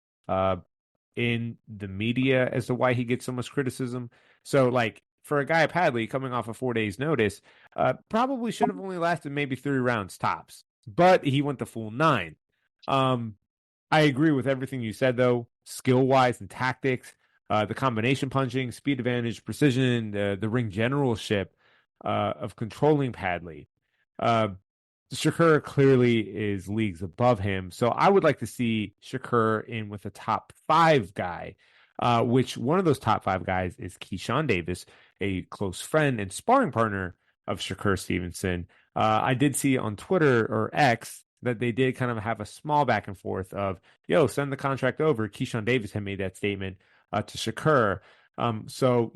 in the media as to why he gets so much criticism. So, like, for a guy Padley coming off of 4 days' notice, probably should have only lasted maybe 3 rounds tops, but he went the full 9. I agree with everything you said, though, skill-wise and tactics, the combination punching, speed advantage, precision, the ring generalship of controlling Padley. Shakur clearly is leagues above him. So I would like to see Shakur in with a top 5 guy, which one of those top 5 guys is Keyshawn Davis, a close friend and sparring partner of Shakur Stevenson. I did see on Twitter or X that they did kind of have a small back and forth of, send the contract over. Keyshawn Davis had made that statement to Shakur. So,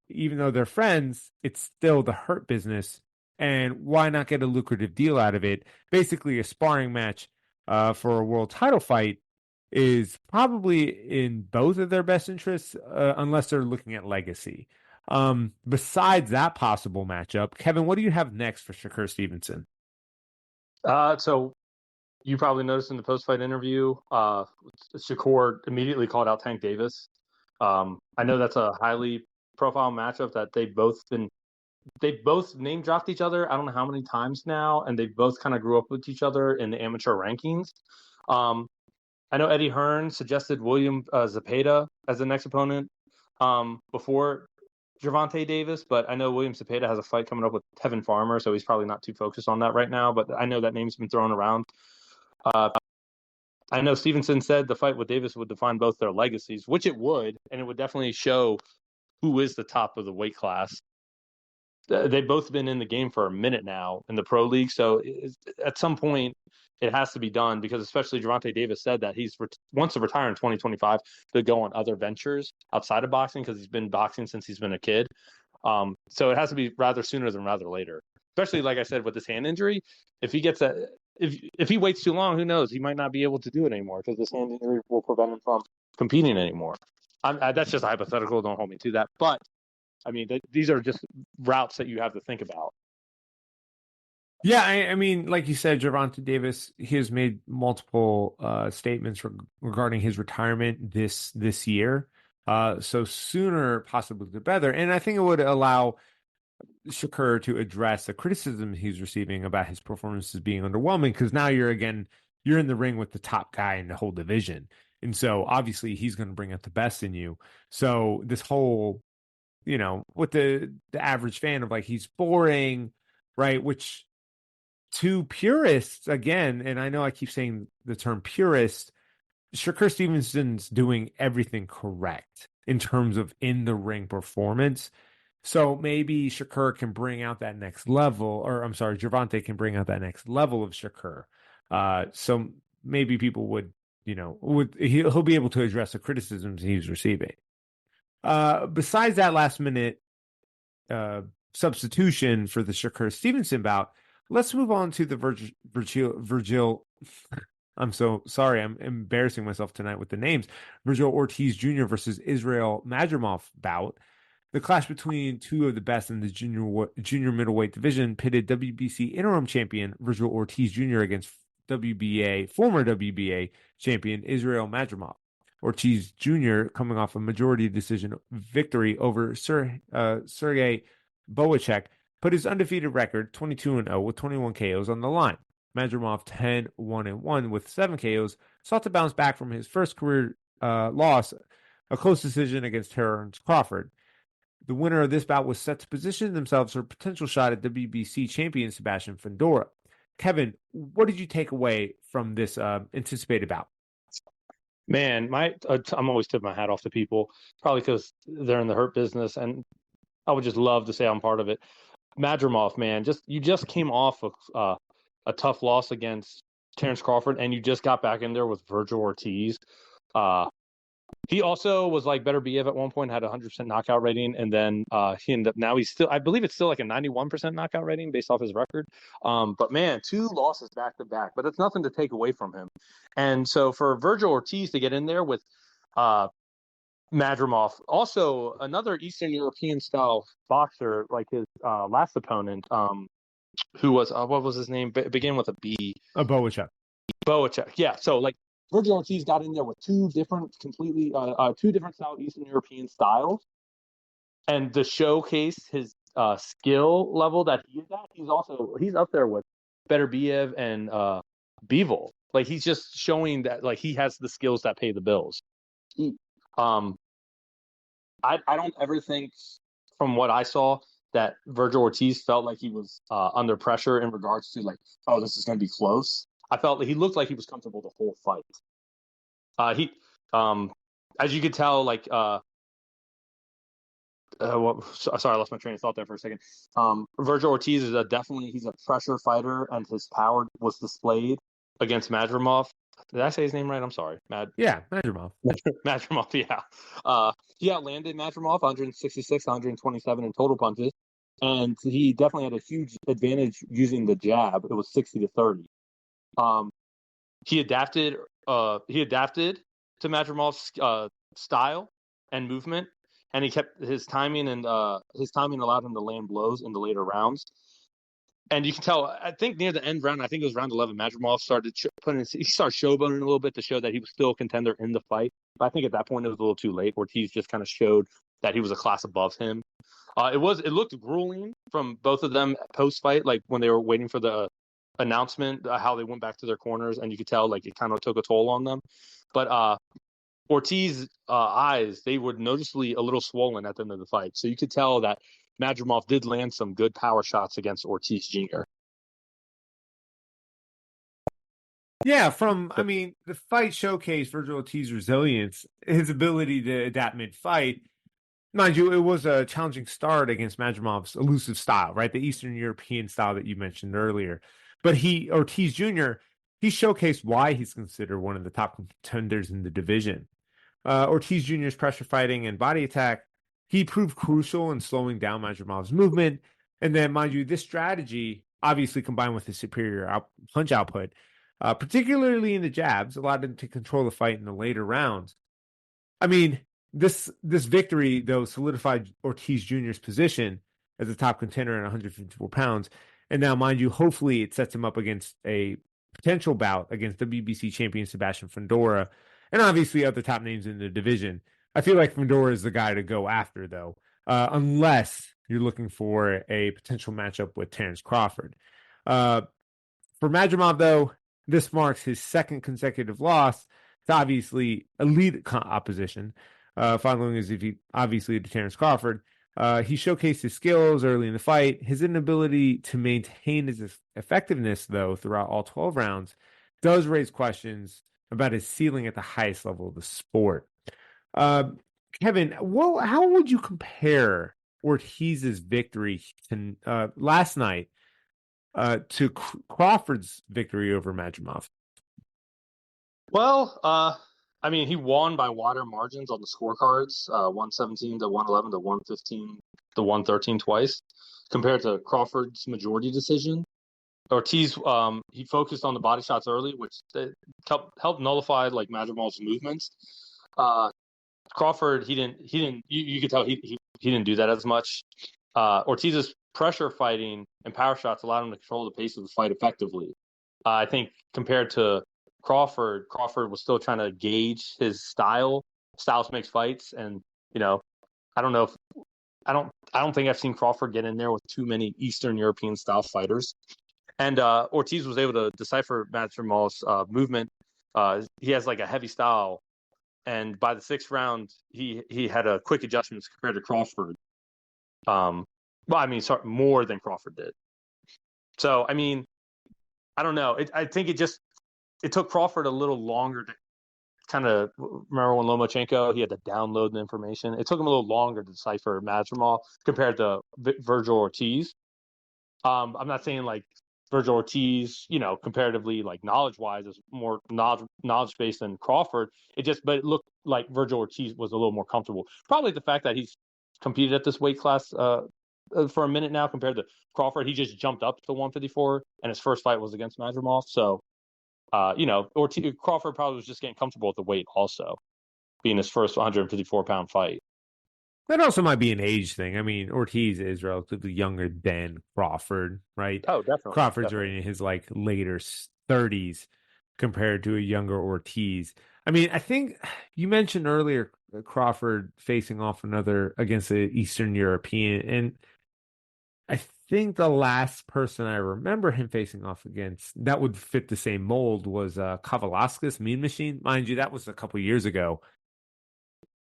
even though they're friends, it's still the hurt business. And why not get a lucrative deal out of it? Basically, a sparring match for a world title fight is probably in both of their best interests, unless they're looking at legacy. Besides that possible matchup, Kevin, what do you have next for Shakur Stevenson? So you probably noticed in the post-fight interview, Shakur immediately called out Tank Davis. I know that's a highly profile matchup that they both name dropped each other. I don't know how many times now, and they both kind of grew up with each other in the amateur rankings. I know Eddie Hearn suggested William Zepeda as the next opponent before Gervonta Davis, but I know William Zepeda has a fight coming up with Tevin Farmer, so he's probably not too focused on that right now, but I know that name's been thrown around. I know Stevenson said the fight with Davis would define both their legacies, which it would, and it would definitely show who is the top of the weight class. They've both been in the game for a minute now in the pro league, so at some point it has to be done, because especially Gervonta Davis said that he's wants to retire in 2025 to go on other ventures outside of boxing, because he's been boxing since he's been a kid. So it has to be rather sooner than rather later, especially, like I said, with this hand injury. If he gets if he waits too long, who knows? He might not be able to do it anymore, because this hand injury will prevent him from competing anymore. That's just a hypothetical. Don't hold me to that. But, I mean, these are just routes that you have to think about. Yeah, I mean, like you said, Gervonta Davis, he has made multiple statements regarding his retirement this year. So sooner, possibly the better. And I think it would allow Shakur to address the criticism he's receiving about his performances being underwhelming, because now you're in the ring with the top guy in the whole division. And so obviously he's going to bring out the best in you. So this whole, with the average fan of like, he's boring, right? Which to purists, again, and I know I keep saying the term purist, Shakur Stevenson's doing everything correct in terms of in the ring performance. So maybe Shakur can bring out that next level, or I'm sorry, Gervonta can bring out that next level of Shakur. So maybe people would, he'll be able to address the criticisms he's receiving. Besides that last minute substitution for the Shakur Stevenson bout, let's move on to the Virgil. I'm so sorry. I'm embarrassing myself tonight with the names. Virgil Ortiz Jr. versus Israel Madrimov bout. The clash between two of the best in the junior middleweight division pitted WBC interim champion Virgil Ortiz Jr. against former WBA champion Israel Madrimov. Ortiz Jr. coming off a majority decision victory over Sergey Boacek put his undefeated record 22-0 with 21 KOs on the line. Madrimov 10-1-1 with 7 KOs sought to bounce back from his first career loss, a close decision against Terrence Crawford. The winner of this bout was set to position themselves for a potential shot at WBC champion Sebastian Fundora. Kevin, what did you take away from this anticipated bout? Man, I'm always tipping my hat off to people, probably because they're in the hurt business, and I would just love to say I'm part of it. Madrimov, man, you just came off of a tough loss against Terrence Crawford, and you just got back in there with Virgil Ortiz. He also was like Beterbiev at one point, had a 100% knockout rating, and then he ended up now he's still, I believe it's still like a 91% knockout rating based off his record. But man, 2 losses back to back, but it's nothing to take away from him. And so for Virgil Ortiz to get in there with Madrimov, also another Eastern European style boxer like his last opponent, who was what was his name? Begin with a B. Boachuk. Boachuk. Yeah. So like Virgil Ortiz got in there with 2 different style Eastern European styles, and to showcase his skill level that he is at, he's up there with Beterbiev and Bivol. Like he's just showing that like he has the skills that pay the bills. I don't ever think, from what I saw, that Virgil Ortiz felt like he was under pressure in regards to like, oh, this is going to be close. I felt that he looked like he was comfortable the whole fight. As you could tell, like, sorry, I lost my train of thought there for a second. Virgil Ortiz is he's a pressure fighter, and his power was displayed against Madrimov. Did I say his name right? I'm sorry. Madrimov. Madrimov, yeah. He outlanded Madrimov 166, 127 in total punches, and he definitely had a huge advantage using the jab. It was 60-30. He adapted to Madrimov's style and movement, and he kept his timing, and his timing allowed him to land blows in the later rounds. And you can tell, I think near the end round, I think it was round 11, Madrimov started showboating a little bit to show that he was still a contender in the fight. But I think at that point it was a little too late. Ortiz just kind of showed that he was a class above him. It looked grueling from both of them post-fight, like when they were waiting for the announcement, how they went back to their corners, and you could tell like it kind of took a toll on them. But Ortiz's eyes, they were noticeably a little swollen at the end of the fight. So you could tell that Madrimov did land some good power shots against Ortiz Jr. Yeah, the fight showcased Virgil Ortiz's resilience, his ability to adapt mid-fight. Mind you, it was a challenging start against Madrimov's elusive style, right? The Eastern European style that you mentioned earlier. But Ortiz Jr., he showcased why he's considered one of the top contenders in the division. Ortiz Jr.'s pressure fighting and body attack, he proved crucial in slowing down Madrimov's movement. And then, mind you, this strategy, obviously combined with his superior punch output, particularly in the jabs, allowed him to control the fight in the later rounds. I mean, this victory, though, solidified Ortiz Jr.'s position as a top contender at 154 pounds. And now, mind you, hopefully it sets him up against a potential bout against WBC champion Sebastian Fundora, and obviously other top names in the division. I feel like Fundora is the guy to go after, though, unless you're looking for a potential matchup with Terence Crawford. For Madrimov, though, this marks his second consecutive loss to obviously elite opposition, following his defeat, obviously, to Terence Crawford. He showcased his skills early in the fight. His inability to maintain his effectiveness, though, throughout all 12 rounds, does raise questions about his ceiling at the highest level of the sport. Kevin, how would you compare Ortiz's victory last night to Crawford's victory over Madrimov? Well, I mean, he won by wider margins on the scorecards, 117 to 111 to 115 to 113 twice, compared to Crawford's majority decision. Ortiz, he focused on the body shots early, which helped nullify like Madrimov's movements. Crawford, he didn't. You could tell he didn't do that as much. Ortiz's pressure fighting and power shots allowed him to control the pace of the fight effectively. I think compared to Crawford was still trying to gauge his style. Styles makes fights, and I don't know if I don't think I've seen Crawford get in there with too many Eastern European style fighters. And Ortiz was able to decipher Madrimov's movement. He has like a heavy style, and by the 6th round, he had a quick adjustments compared to Crawford. More than Crawford did. So, I mean, I don't know. I think it took Crawford a little longer to kind of remember when Lomachenko, he had to download the information. It took him a little longer to decipher Madrimov compared to Virgil Ortiz. I'm not saying like Virgil Ortiz, comparatively like knowledge-wise is more knowledge-based than Crawford. But it looked like Virgil Ortiz was a little more comfortable. Probably the fact that he's competed at this weight class for a minute now compared to Crawford. He just jumped up to 154, and his first fight was against Madrimov. So, Crawford probably was just getting comfortable with the weight also, being his first 154-pound fight. That also might be an age thing. I mean, Ortiz is relatively younger than Crawford, right? Oh, definitely. Crawford's already in his like later 30s compared to a younger Ortiz. I mean, I think you mentioned earlier Crawford facing off against an Eastern European, and I think the last person I remember him facing off against that would fit the same mold was Kavalauskas, Mean Machine. Mind you, that was a couple years ago.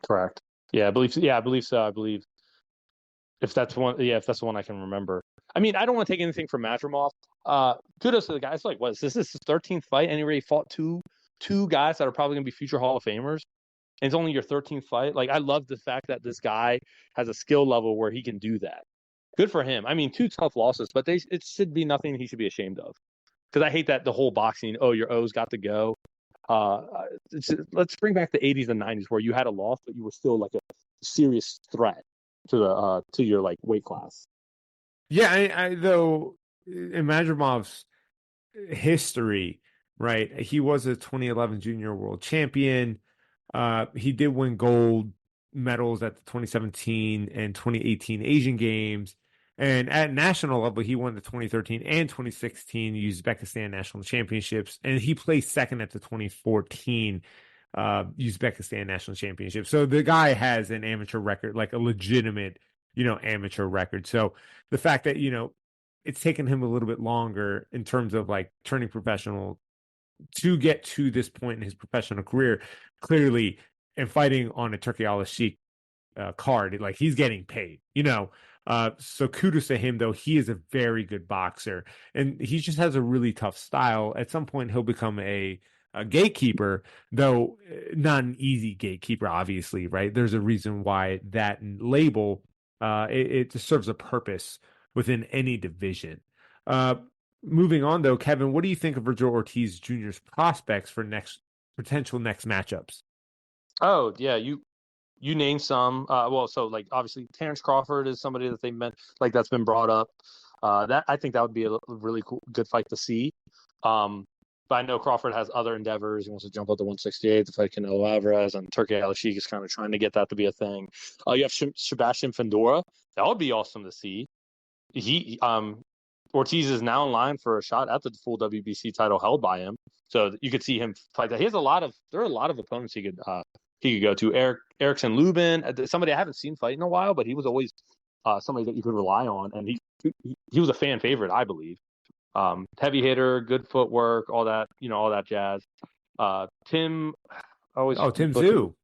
Correct. Yeah, I believe so. I believe if that's the one I can remember. I mean, I don't want to take anything from Madrimov. Kudos to the guy. It's like, what is this? This is his 13th fight, and he already fought two guys that are probably going to be future Hall of Famers. And it's only your 13th fight. Like, I love the fact that this guy has a skill level where he can do that. Good for him. I mean, 2 tough losses, but it should be nothing he should be ashamed of. Because I hate that the whole boxing, your O's got to go. Let's bring back the 80s and 90s where you had a loss, but you were still like a serious threat to your like weight class. Yeah, I though in Madrimov's history, right? He was a 2011 junior world champion. He did win gold medals at the 2017 and 2018 Asian Games. And at national level, he won the 2013 and 2016 Uzbekistan national championships. And he placed second at the 2014 Uzbekistan national championship. So the guy has an amateur record, like a legitimate, amateur record. So the fact that, it's taken him a little bit longer in terms of like turning professional to get to this point in his professional career, clearly, and fighting on a Turkey Al-Sheikh card, like he's getting paid, so kudos to him, though. He is a very good boxer, and he just has a really tough style. At some point, he'll become a gatekeeper, though not an easy gatekeeper, obviously, right? There's a reason why that label, it serves a purpose within any division. Moving on, though, Kevin, what do you think of Virgil Ortiz Jr.'s prospects for potential next matchups? Oh, yeah, you named some. So like obviously Terrence Crawford is somebody that they meant like that's been brought up. That I think that would be a really good fight to see. But I know Crawford has other endeavors. He wants to jump up to 168 to fight Canelo Alvarez, and Turkey Al-Sheikh is kind of trying to get that to be a thing. You have Sebastian Fundora. That would be awesome to see. Ortiz is now in line for a shot at the full WBC title held by him, so you could see him fight that. There are a lot of opponents he could go to. Erickson Lubin, somebody I haven't seen fight in a while, but he was always somebody that you could rely on, and he was a fan favorite, I believe. Heavy hitter, good footwork, all that jazz. Tim Tszyu.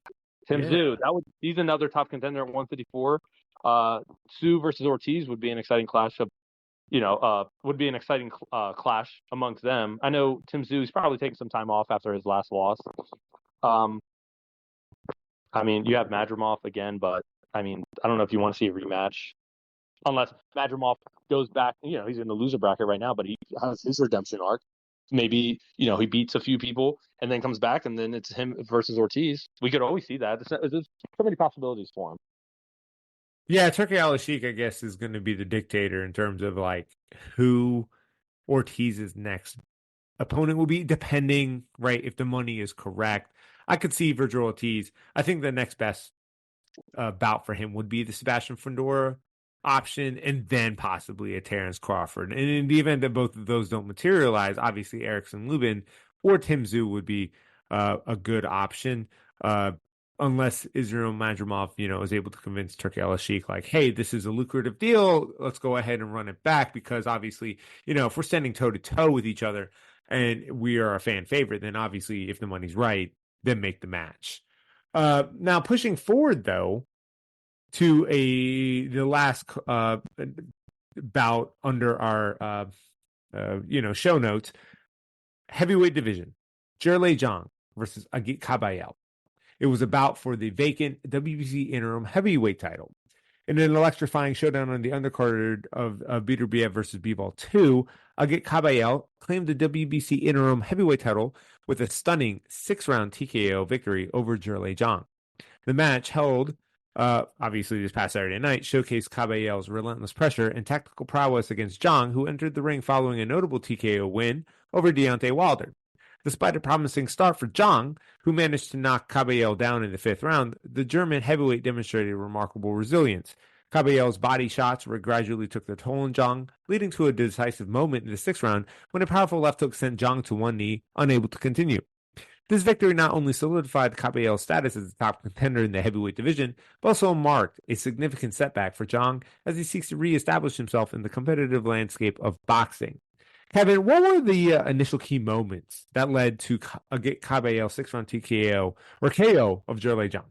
Tszyu. He's another top contender at 154. Tszyu versus Ortiz would be an exciting clash clash amongst them. I know Tszyu is probably taking some time off after his last loss. I mean, you have Madrimov again, but I mean, I don't know if you want to see a rematch. Unless Madrimov goes back, he's in the loser bracket right now, but he has his redemption arc. Maybe, he beats a few people and then comes back, and then it's him versus Ortiz. We could always see that. There's so many possibilities for him. Yeah, Turkey Al-Sheikh, I guess, is going to be the dictator in terms of like who Ortiz's next opponent will be, depending, right, if the money is correct. I could see Virgil Ortiz. I think the next best bout for him would be the Sebastian Fundora option, and then possibly a Terrence Crawford. And in the event that both of those don't materialize, obviously Erickson Lubin or Tszyu would be a good option. Unless Israel Madrimov, is able to convince Turkey Al-Sheikh, like, hey, this is a lucrative deal. Let's go ahead and run it back, because obviously, if we're standing toe-to-toe with each other and we are a fan favorite, then obviously if the money's right, then make the match. Now, pushing forward, though, to the last bout under our, show notes, heavyweight division, Zhilei Zhang versus Agit Kabayel. It was a bout for the vacant WBC interim heavyweight title. In an electrifying showdown on the undercard of Beterbiev versus Bivol 2, Agit Kabayel claimed the WBC interim heavyweight title with a stunning 6-round TKO victory over Zhilei Zhang. The match held, obviously this past Saturday night, showcased Caballel's relentless pressure and tactical prowess against Zhang, who entered the ring following a notable TKO win over Deontay Wilder. Despite a promising start for Zhang, who managed to knock Caballel down in the 5th round, the German heavyweight demonstrated remarkable resilience. Caballel's body shots gradually took their toll on Zhang, leading to a decisive moment in the 6th round when a powerful left hook sent Zhang to one knee, unable to continue. This victory not only solidified Caballel's status as a top contender in the heavyweight division, but also marked a significant setback for Zhang as he seeks to reestablish himself in the competitive landscape of boxing. Kevin, what were the initial key moments that led to Caballel's 6-round TKO or KO of Zhilei Zhang?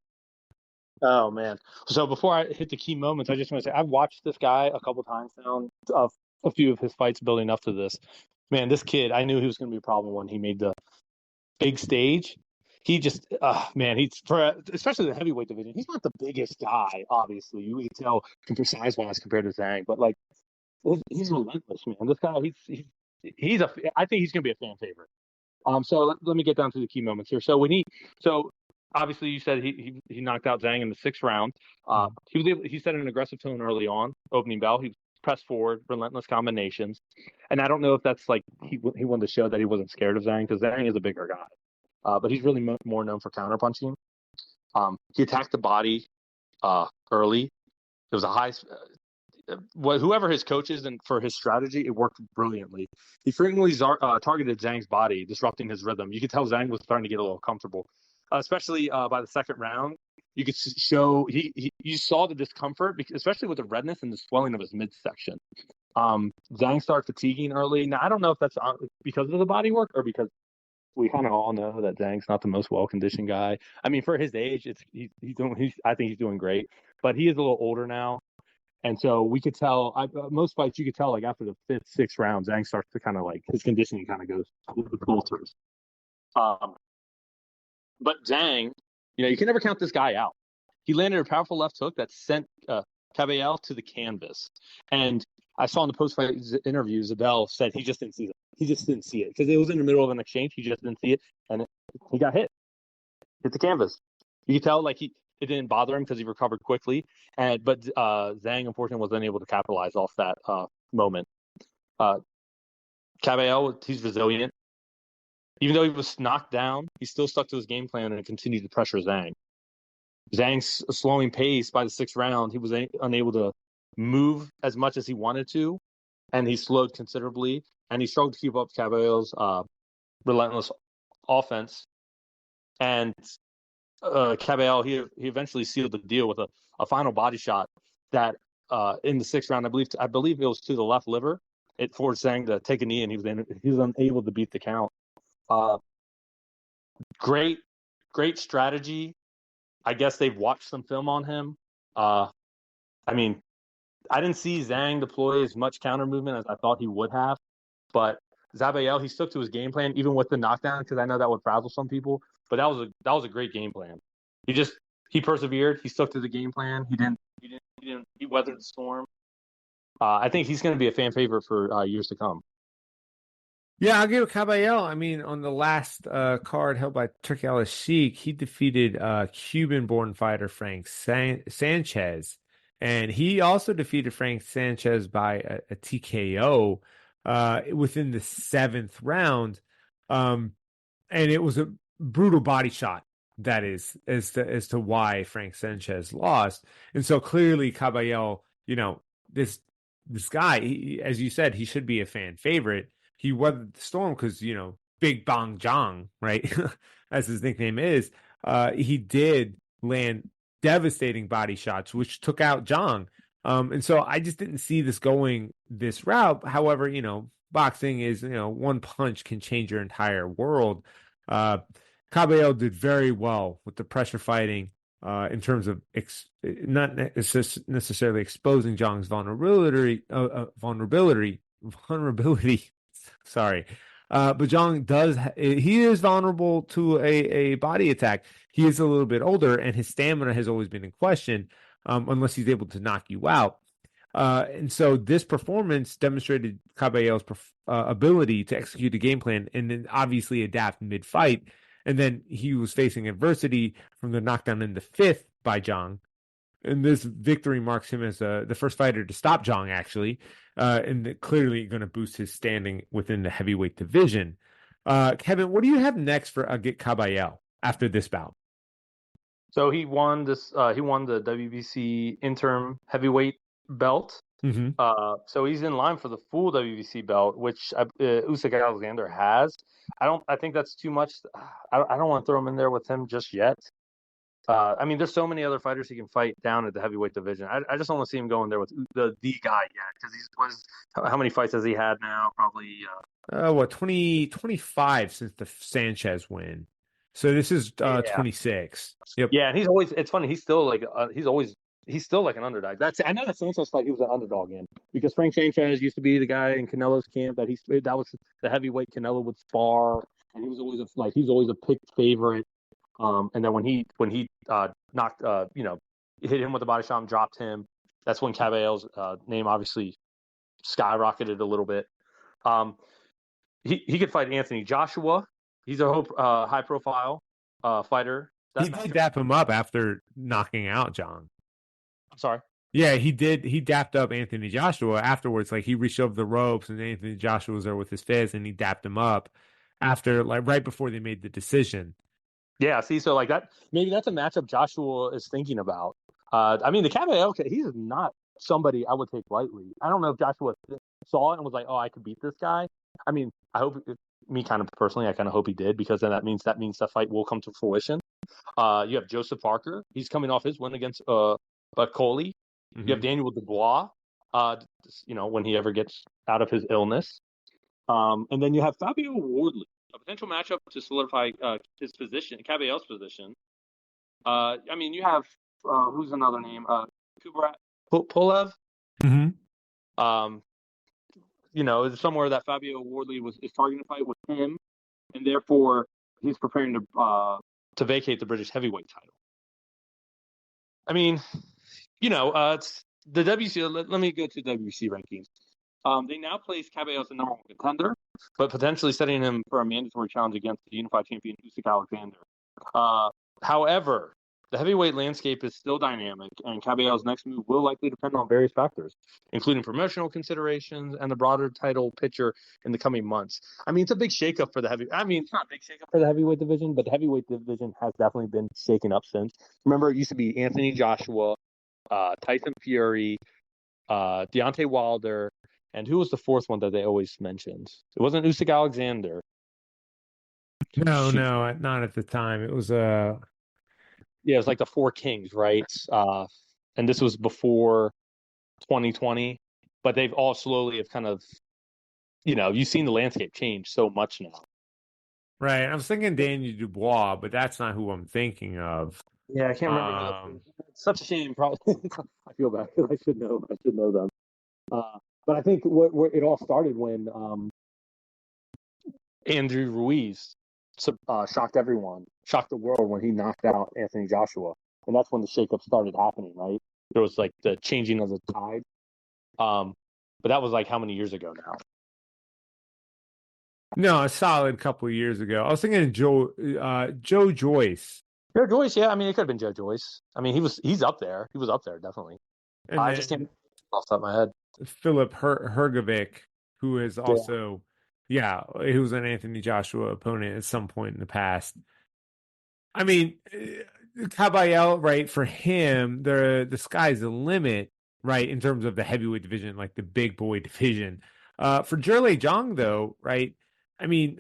Oh, man. So before I hit the key moments, I just want to say I've watched this guy a couple times now, a few of his fights building up to this. Man, this kid, I knew he was going to be a problem when he made the big stage. He just, especially the heavyweight division, he's not the biggest guy, obviously. You can tell size-wise compared to Zhang, but, like, he's relentless, man. This guy, I think he's going to be a fan favorite. So let me get down to the key moments here. So obviously you said he knocked out Zhang in the 6th round. He set an aggressive tone early on, opening bell. He pressed forward, relentless combinations, and I don't know if that's like he wanted to show that he wasn't scared of Zhang, because Zhang is a bigger guy, but he's really more known for counterpunching. He attacked the body early. It was a high. Whoever his coach is, and for his strategy, it worked brilliantly. He frequently targeted Zhang's body, disrupting his rhythm. You could tell Zhang was starting to get a little comfortable, especially by the 2nd round. You could show you saw the discomfort, especially with the redness and the swelling of his midsection. Zhang started fatiguing early. Now I don't know if that's because of the body work or because we kind of all know that Zhang's not the most well-conditioned guy. I mean, for his age, I think he's doing great, but he is a little older now. And so we could tell, most fights you could tell, like after the 5th, 6th round, Zhang starts to kind of like, his conditioning kind of goes falters. But Zhang, you can never count this guy out. He landed a powerful left hook that sent Caballel to the canvas. And I saw in the post-fight interview, Zabel said he just didn't see it. He just didn't see it because it was in the middle of an exchange. He just didn't see it, and he got hit the canvas. You could tell, like, it didn't bother him because he recovered quickly. But Zhang, unfortunately, was unable to capitalize off that moment. Caballel, he's resilient. Even though he was knocked down, he still stuck to his game plan and continued to pressure Zhang. Zhang's slowing pace by the 6th round, he was unable to move as much as he wanted to, and he slowed considerably, and he struggled to keep up Caballel's relentless offense. And Caballel, he eventually sealed the deal with a final body shot that in the 6th round, I believe it was to the left liver. It forced Zhang to take a knee, and he was unable to beat the count. Great strategy. I guess they've watched some film on him. I mean, I didn't see Zhang deploy as much counter movement as I thought he would have, but Zabel, he stuck to his game plan even with the knockdown, because I know that would frazzle some people. But that was a great game plan. He persevered. He stuck to the game plan. He weathered the storm. I think he's going to be a fan favorite for years to come. Yeah, I'll give Caballel. I mean, on the last card held by Turki Al-Sheikh, he defeated Cuban-born fighter Frank Sanchez, and he also defeated Frank Sanchez by a TKO within the 7th round, and it was a brutal body shot. That is as to why Frank Sanchez lost, and so clearly Caballel, this guy, as you said, he should be a fan favorite. He weathered the storm because, Big Bang Zhang, right, as his nickname is, he did land devastating body shots, which took out Zhang. And so I just didn't see this going this route. However, boxing is, one punch can change your entire world. Caballel did very well with the pressure fighting in terms of not necessarily exposing Zhang's vulnerability. Sorry. But Zhang he is vulnerable to a body attack. He is a little bit older, and his stamina has always been in question, unless he's able to knock you out. And so this performance demonstrated Caballero's ability to execute a game plan and then obviously adapt mid-fight. And then he was facing adversity from the knockdown in the fifth by Zhang. And this victory marks him as the first fighter to stop Zhang, actually, and clearly going to boost his standing within the heavyweight division. Kevin, what do you have next for Agit Caballero after this bout? So he won this. He won the WBC interim heavyweight belt. Mm-hmm. So he's in line for the full WBC belt, which Usyk Alexander has. I think that's too much. I don't want to throw him in there with him just yet. I mean, there's so many other fighters he can fight down at the heavyweight division. I just don't want to see him going there with the guy yet, because how many fights has he had now? Probably 25 since the Sanchez win. So this is 26. Yep. Yeah, and it's funny, he's still like an underdog. I know that Sanchez fight he was an underdog in, because Frank Sanchez used to be the guy in Canelo's camp that was the heavyweight Canelo would spar, and he was always a picked favorite. And then when he knocked hit him with a body shot and dropped him, that's when Caballero's name obviously skyrocketed a little bit. He could fight Anthony Joshua. He's a high profile fighter. He did dap him up after knocking out Zhang. I'm sorry. Yeah, he did. He dapped up Anthony Joshua afterwards. Like, he reached over the ropes, and Anthony Joshua was there with his fist, and he dapped him up after, like, right before they made the decision. Yeah, see, so like that, maybe that's a matchup Joshua is thinking about. I mean, the Caballero, he's not somebody I would take lightly. I don't know if Joshua saw it and was like, "Oh, I could beat this guy." I mean, I hope, me kind of personally, I kind of hope he did, because then that means the fight will come to fruition. You have Joseph Parker. He's coming off his win against Coley. Mm-hmm. You have Daniel Dubois. When he ever gets out of his illness. And then you have Fabio Wardley, a potential matchup to solidify his position, Caballero's position. I mean, you have who's another name? Kubrat Pulev. Mm-hmm. Somewhere that Fabio Wardley is targeting a fight with him, and therefore he's preparing to vacate the British heavyweight title. I mean, it's the WC. Let me go to WC rankings. They now place Caballero as the number one contender, but potentially setting him for a mandatory challenge against the unified champion Usyk Alexander. However, the heavyweight landscape is still dynamic, and Caballero's next move will likely depend on various factors, including promotional considerations and the broader title picture in the coming months. I mean, it's a big shakeup for the it's not a big shakeup for the heavyweight division, but the heavyweight division has definitely been shaken up since. Remember, it used to be Anthony Joshua, Tyson Fury, Deontay Wilder. And who was the fourth one that they always mentioned? It wasn't Usyk Alexander. No, not at the time. It was it was like the Four Kings, right? And this was before 2020, but they've all slowly have kind of, you've seen the landscape change so much now. Right. I was thinking Daniel Dubois, but that's not who I'm thinking of. Yeah, I can't remember. It's such a shame. Probably, I feel bad. I should know them. But I think what it all started when Andrew Ruiz shocked everyone, shocked the world when he knocked out Anthony Joshua. And that's when the shakeup started happening, right? There was like the changing of the tide. But that was like how many years ago now? No, a solid couple of years ago. I was thinking Joe Joyce. Joe Joyce, yeah. I mean, it could have been Joe Joyce. I mean, he's up there. He was up there, definitely. And I just can't off the top of my head. Philip Hergovic, who is also, he was an Anthony Joshua opponent at some point in the past. I mean, Caballero, right, for him, the sky's the limit, right, in terms of the heavyweight division, like the big boy division. For Zhilei Zhang, though, right, I mean,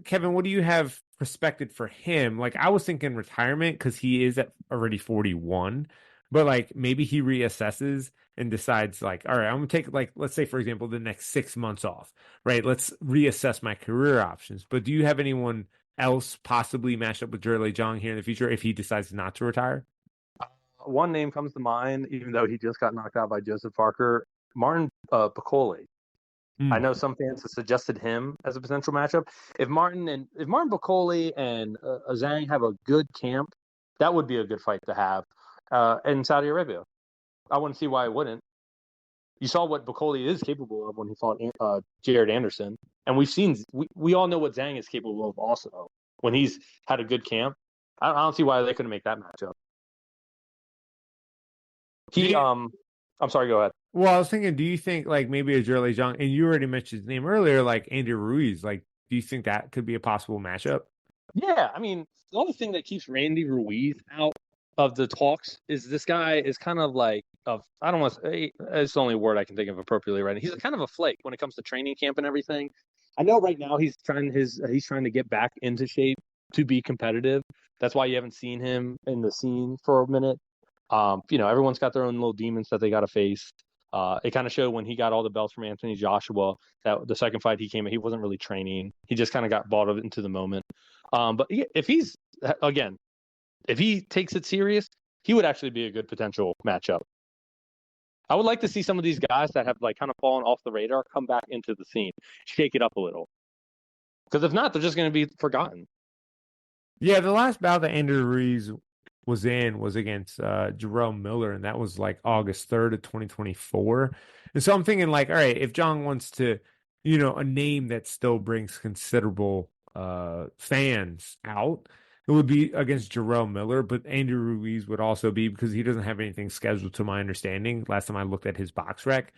Kevin, what do you have prospected for him? Like, I was thinking retirement because he is at already 41, but like maybe he reassesses and decides like, all right, I'm going to take, like, let's say, for example, the next 6 months off, right? Let's reassess my career options. But do you have anyone else possibly matched up with Zhilei Zhang here in the future if he decides not to retire? One name comes to mind, even though he just got knocked out by Joseph Parker, Martin Piccoli. I know some fans have suggested him as a potential matchup. If Martin Piccoli and Zhang have a good camp, that would be a good fight to have in Saudi Arabia. I wouldn't see why it wouldn't. You saw what Bivol is capable of when he fought Jared Anderson, and we all know what Zhang is capable of also when he's had a good camp. I don't see why they couldn't make that matchup. I'm sorry, go ahead. Well, I was thinking, do you think like maybe a Zhirlei Zhang, and you already mentioned his name earlier, like Andy Ruiz, like do you think that could be a possible matchup? Yeah, I mean, the only thing that keeps Randy Ruiz out of the talks is this guy is kind of like I don't want to say it's the only word I can think of appropriately right now. He's kind of a flake when it comes to training camp and everything. I know right now he's trying to get back into shape to be competitive. That's why you haven't seen him in the scene for a minute. Everyone's got their own little demons that they got to face. It kind of showed when he got all the belts from Anthony Joshua that the second fight he wasn't really training. He just kind of got bought into the moment. But if he takes it serious, he would actually be a good potential matchup. I would like to see some of these guys that have like kind of fallen off the radar come back into the scene, shake it up a little. Because if not, they're just going to be forgotten. Yeah, the last bout that Andy Ruiz was against Jerome Miller, and that was like August 3rd of 2024. And so I'm thinking like, all right, if John wants to, a name that still brings considerable fans out, it would be against Jerome Miller, but Andy Ruiz would also be because he doesn't have anything scheduled to my understanding. Last time I looked at his box rec,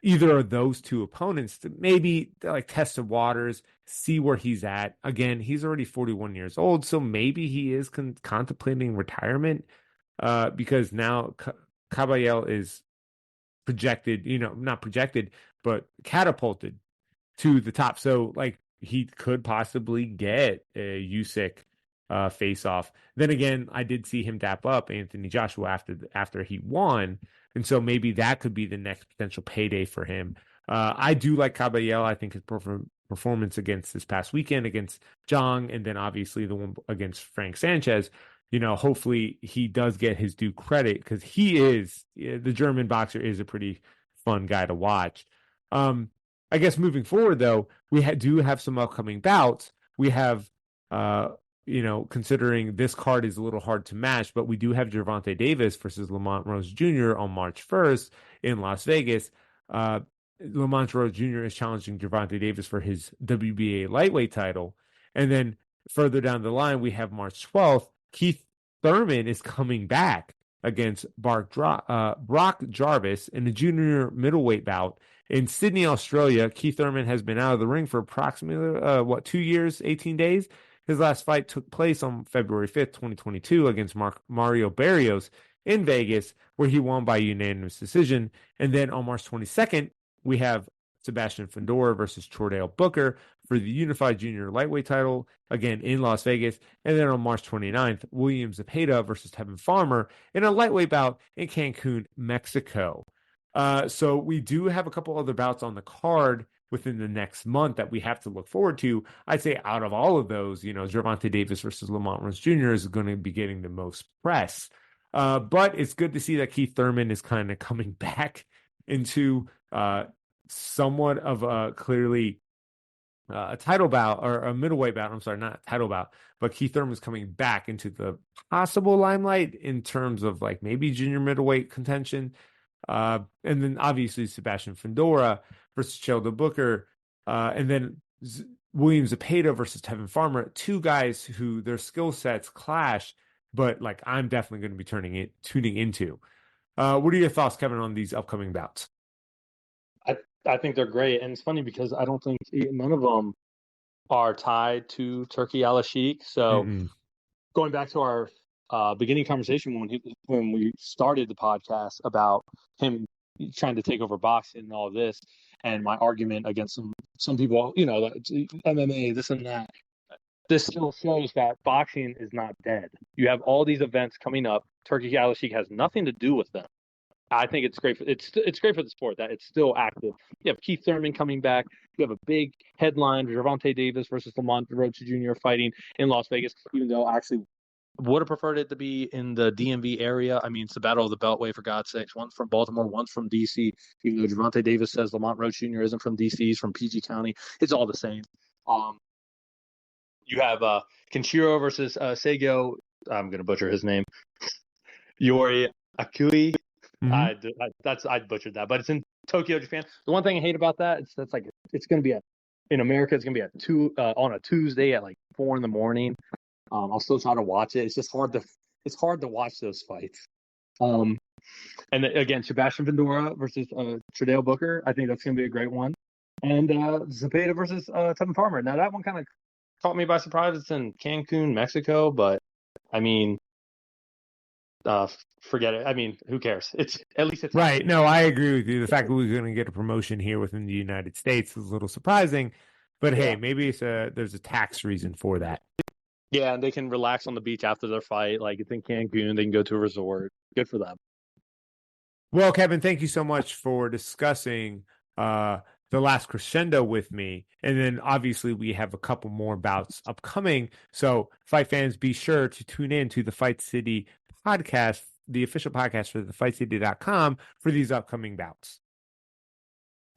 either of those two opponents to maybe like test the waters, see where he's at. Again, he's already 41 years old, so maybe he is contemplating retirement because now Caballel is projected, not projected, but catapulted to the top. So like he could possibly get a Usyk face off. Then again, I did see him dap up Anthony Joshua after he won. And so maybe that could be the next potential payday for him. I do like Caballel. I think his performance against this past weekend against Zhang, and then obviously the one against Frank Sanchez, hopefully he does get his due credit because the German boxer is a pretty fun guy to watch. I guess moving forward, though, we do have some upcoming bouts. We have, considering this card is a little hard to match, but we do have Gervonta Davis versus Lamont Rose Jr. on March 1st in Las Vegas. Lamont Rose Jr. is challenging Gervonta Davis for his WBA lightweight title. And then further down the line, we have March 12th. Keith Thurman is coming back against Brock Jarvis in a junior middleweight bout. In Sydney, Australia, Keith Thurman has been out of the ring for approximately, 2 years, 18 days? His last fight took place on February 5th, 2022 against Mario Barrios in Vegas, where he won by unanimous decision. And then on March 22nd, we have Sebastian Fundora versus Chordale Booker for the unified junior lightweight title, again in Las Vegas. And then on March 29th, William Zepeda versus Tevin Farmer in a lightweight bout in Cancun, Mexico. So we do have a couple other bouts on the card within the next month that we have to look forward to. I'd say out of all of those, Gervonta Davis versus Lamont Rose Jr. is going to be getting the most press. But it's good to see that Keith Thurman is kind of coming back into somewhat of a clearly a title bout or a middleweight bout. I'm sorry, not title bout, but Keith Thurman is coming back into the possible limelight in terms of like maybe junior middleweight contention. And then obviously Sebastian Fundora versus Chordale Booker, and then William Zepeda versus Tevin Farmer, two guys who their skill sets clash, but like I'm definitely going to be tuning into. What are your thoughts, Kevin, on these upcoming bouts? I think they're great, and it's funny because I don't think none of them are tied to Turki Al-Sheikh. So going back to our beginning conversation when we started the podcast about him trying to take over boxing and all this, and my argument against some people, MMA, this and that. This still shows that boxing is not dead. You have all these events coming up. Turki Al-Sheikh has nothing to do with them. I think it's great. It's great for the sport that it's still active. You have Keith Thurman coming back. You have a big headline: Gervonta Davis versus Lamont Rhodes Jr. fighting in Las Vegas. Even though I actually would have preferred it to be in the DMV area. I mean, it's the Battle of the Beltway, for God's sakes. One's from Baltimore, one's from DC. Even though Gervonta Davis says Lamont Rhodes Jr. isn't from DC, he's from PG County. It's all the same. You have Kenshiro versus Seigo. I'm going to butcher his name. Yori Akui. I butchered that, but it's in Tokyo, Japan. The one thing I hate about that is that's like it's going to be in America. It's going to be on a Tuesday at like 4 a.m. I'll still try to watch it. It's just hard to watch those fights. And then, again, Sebastian Vendora versus Tradeo Booker. I think that's going to be a great one. And Zepeda versus Tevin Farmer. Now that one kind of caught me by surprise. It's in Cancun, Mexico, but I mean, forget it. I mean, who cares? It's at least it's right. happening. No, I agree with you. The fact that we're going to get a promotion here within the United States is a little surprising, but hey, maybe there's a tax reason for that. Yeah, and they can relax on the beach after their fight. Like it's in Cancun, they can go to a resort. Good for them. Well, Kevin, thank you so much for discussing the last crescendo with me. And then obviously we have a couple more bouts upcoming. So fight fans, be sure to tune in to the Fight City podcast, the official podcast for thefightcity.com for these upcoming bouts.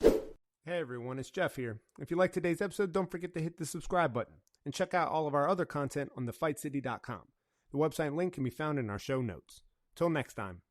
Hey everyone, it's Jeff here. If you like today's episode, don't forget to hit the subscribe button and check out all of our other content on thefightcity.com. The website link can be found in our show notes. Till next time.